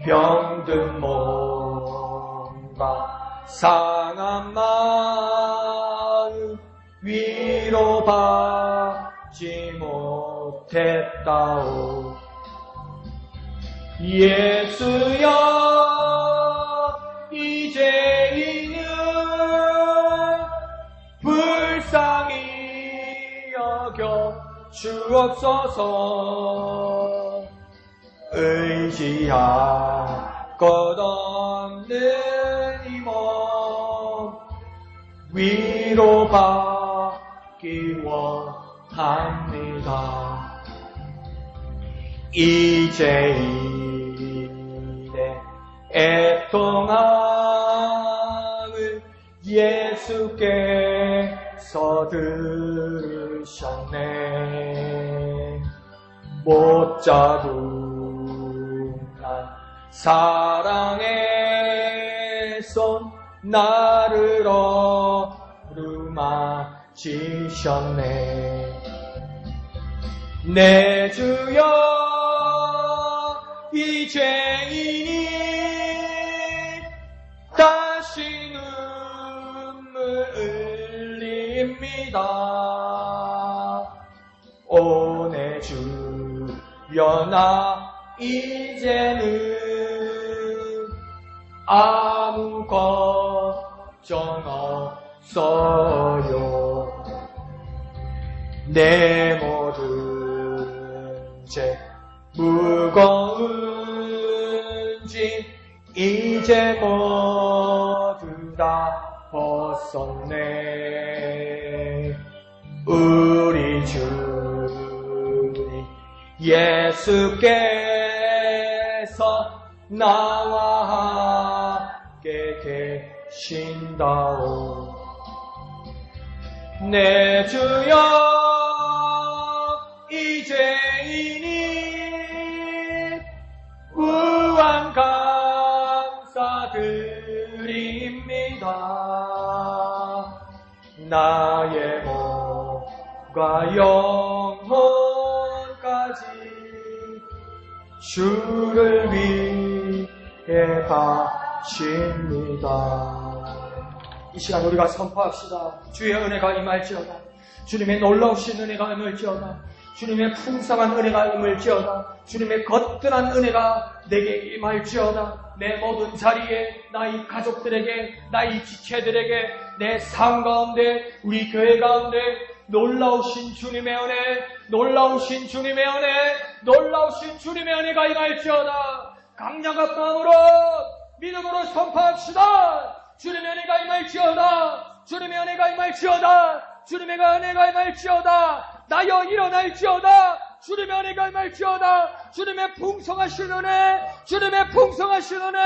병든 몸과 상한 마음 위로받지 못했다오. 예수여 이제는 불쌍히 여겨 주옵소서. 의지할 것 없는 이 몸 위로받기 원합니다. 이제일의 애통함을 예수께서 들으셨네. 못자국난 사랑의 손 나를 어루만지셨네. 내 주여 이제이니 다시 눈물 흘립니다. 오 내 주여 나 이제는 아무 걱정 없어요. 내 모든 죄 무거운 짐 이제 모두 다 벗었네. 우리 주님 예수께서 나와 함께 계신다오. 내 주여 이제이니 무한 감사드립니다. 나의 몸과 영혼까지 주를 위해 바칩니다. 이 시간 우리가 선포합시다. 주의 은혜가 임할지어다. 주님의 놀라우신 은혜가 임할지어다. 주님의 풍성한 은혜가 임할지어다. 주님의 거뜬한 은혜가 내게 임할지어다. 내 모든 자리에, 나의 가족들에게, 나의 지체들에게, 내 삶 가운데, 우리 교회 가운데 놀라우신 주님의 은혜, 놀라우신 주님의 은혜, 놀라우신 주님의 은혜가 임할지어다. 강력한 마음으로 믿음으로 선포합시다. 주님의 은혜가 임할지어다. 주님의 은혜가 임할지어다. 주님의 은혜가 임할지어다. 나여 일어날지어다. 주님의 은혜가 임할지어다. 주님의 풍성하신 은혜, 주님의 풍성하신 은혜,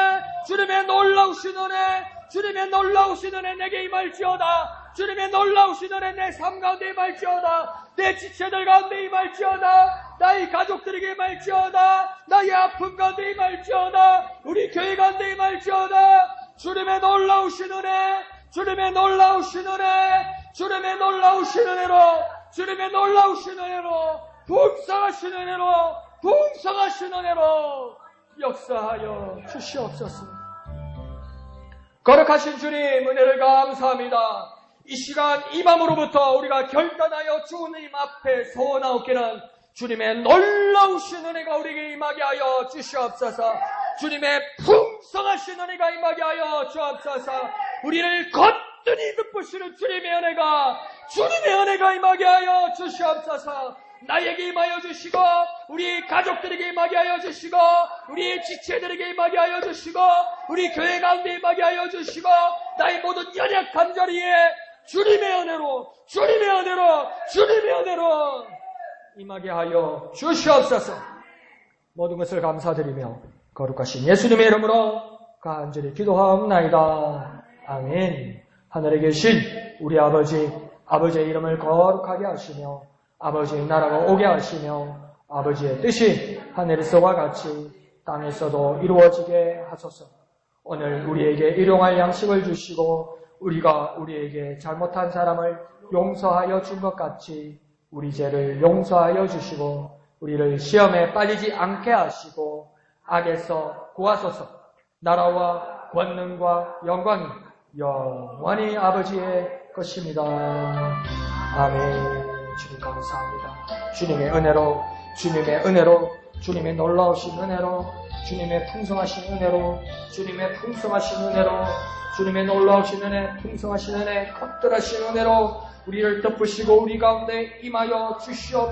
주님의 놀라우신 은혜, 주님의 놀라우신 은혜 내게 임할지어다. 주님의 놀라우신 은혜 내 삶 가운데 임할지어다. 내 지체들 가운데 임할지어다. 나의 가족들에게 임할지어다. 나의 아픔 가운데 임할지어다. 우리 교회 가운데 임할지어다. 주님의 놀라우신 은혜, 주님의 놀라우신 은혜, 주님의 놀라우신 은혜로, 주님의 놀라우신 은혜로, 풍성하신 은혜로, 풍성하신 은혜로 역사하여 주시옵소서. 거룩하신 주님, 은혜를 감사합니다. 이 시간 이 밤으로부터 우리가 결단하여 주님 앞에 서원하옵기는 주님의 놀라우신 은혜가 우리에게 임하게 하여 주시옵소서. 주님의 풍성하신 은혜가 임하게 하여 주옵소서. 우리를 거뜬히 덮으시는 주님의 은혜가 임하게 하여 주시옵소서. 나에게 임하여 주시고, 우리 가족들에게 임하게 하여 주시고, 우리 지체들에게 임하게 하여 주시고, 우리 교회 가운데 임하게 하여 주시고, 나의 모든 연약한 자리에 주님의 은혜로 임하게 하여 주시옵소서. 모든 것을 감사드리며 거룩하신 예수님의 이름으로 간절히 기도하옵나이다. 아멘. 하늘에 계신 우리 아버지의 이름을 거룩하게 하시며 아버지의 나라가 오게 하시며 아버지의 뜻이 하늘에서와 같이 땅에서도 이루어지게 하소서. 오늘 우리에게 일용할 양식을 주시고 우리가 우리에게 잘못한 사람을 용서하여 준 것 같이 우리 죄를 용서하여 주시고 우리를 시험에 빠지지 않게 하시고 악에서 구하소서. 나라와 권능과 영광이 영원히 아버지의 것입니다. 아멘. 주님 감사합니다. 주님의 은혜로 주님의 놀라우신 은혜로 주님의 풍성하신 은혜로 주님의 놀라우신 은혜, 풍성하신 은혜, 거듭하신 은혜로 우리를 덮으시고 우리 가운데 임하여 주시옵소서.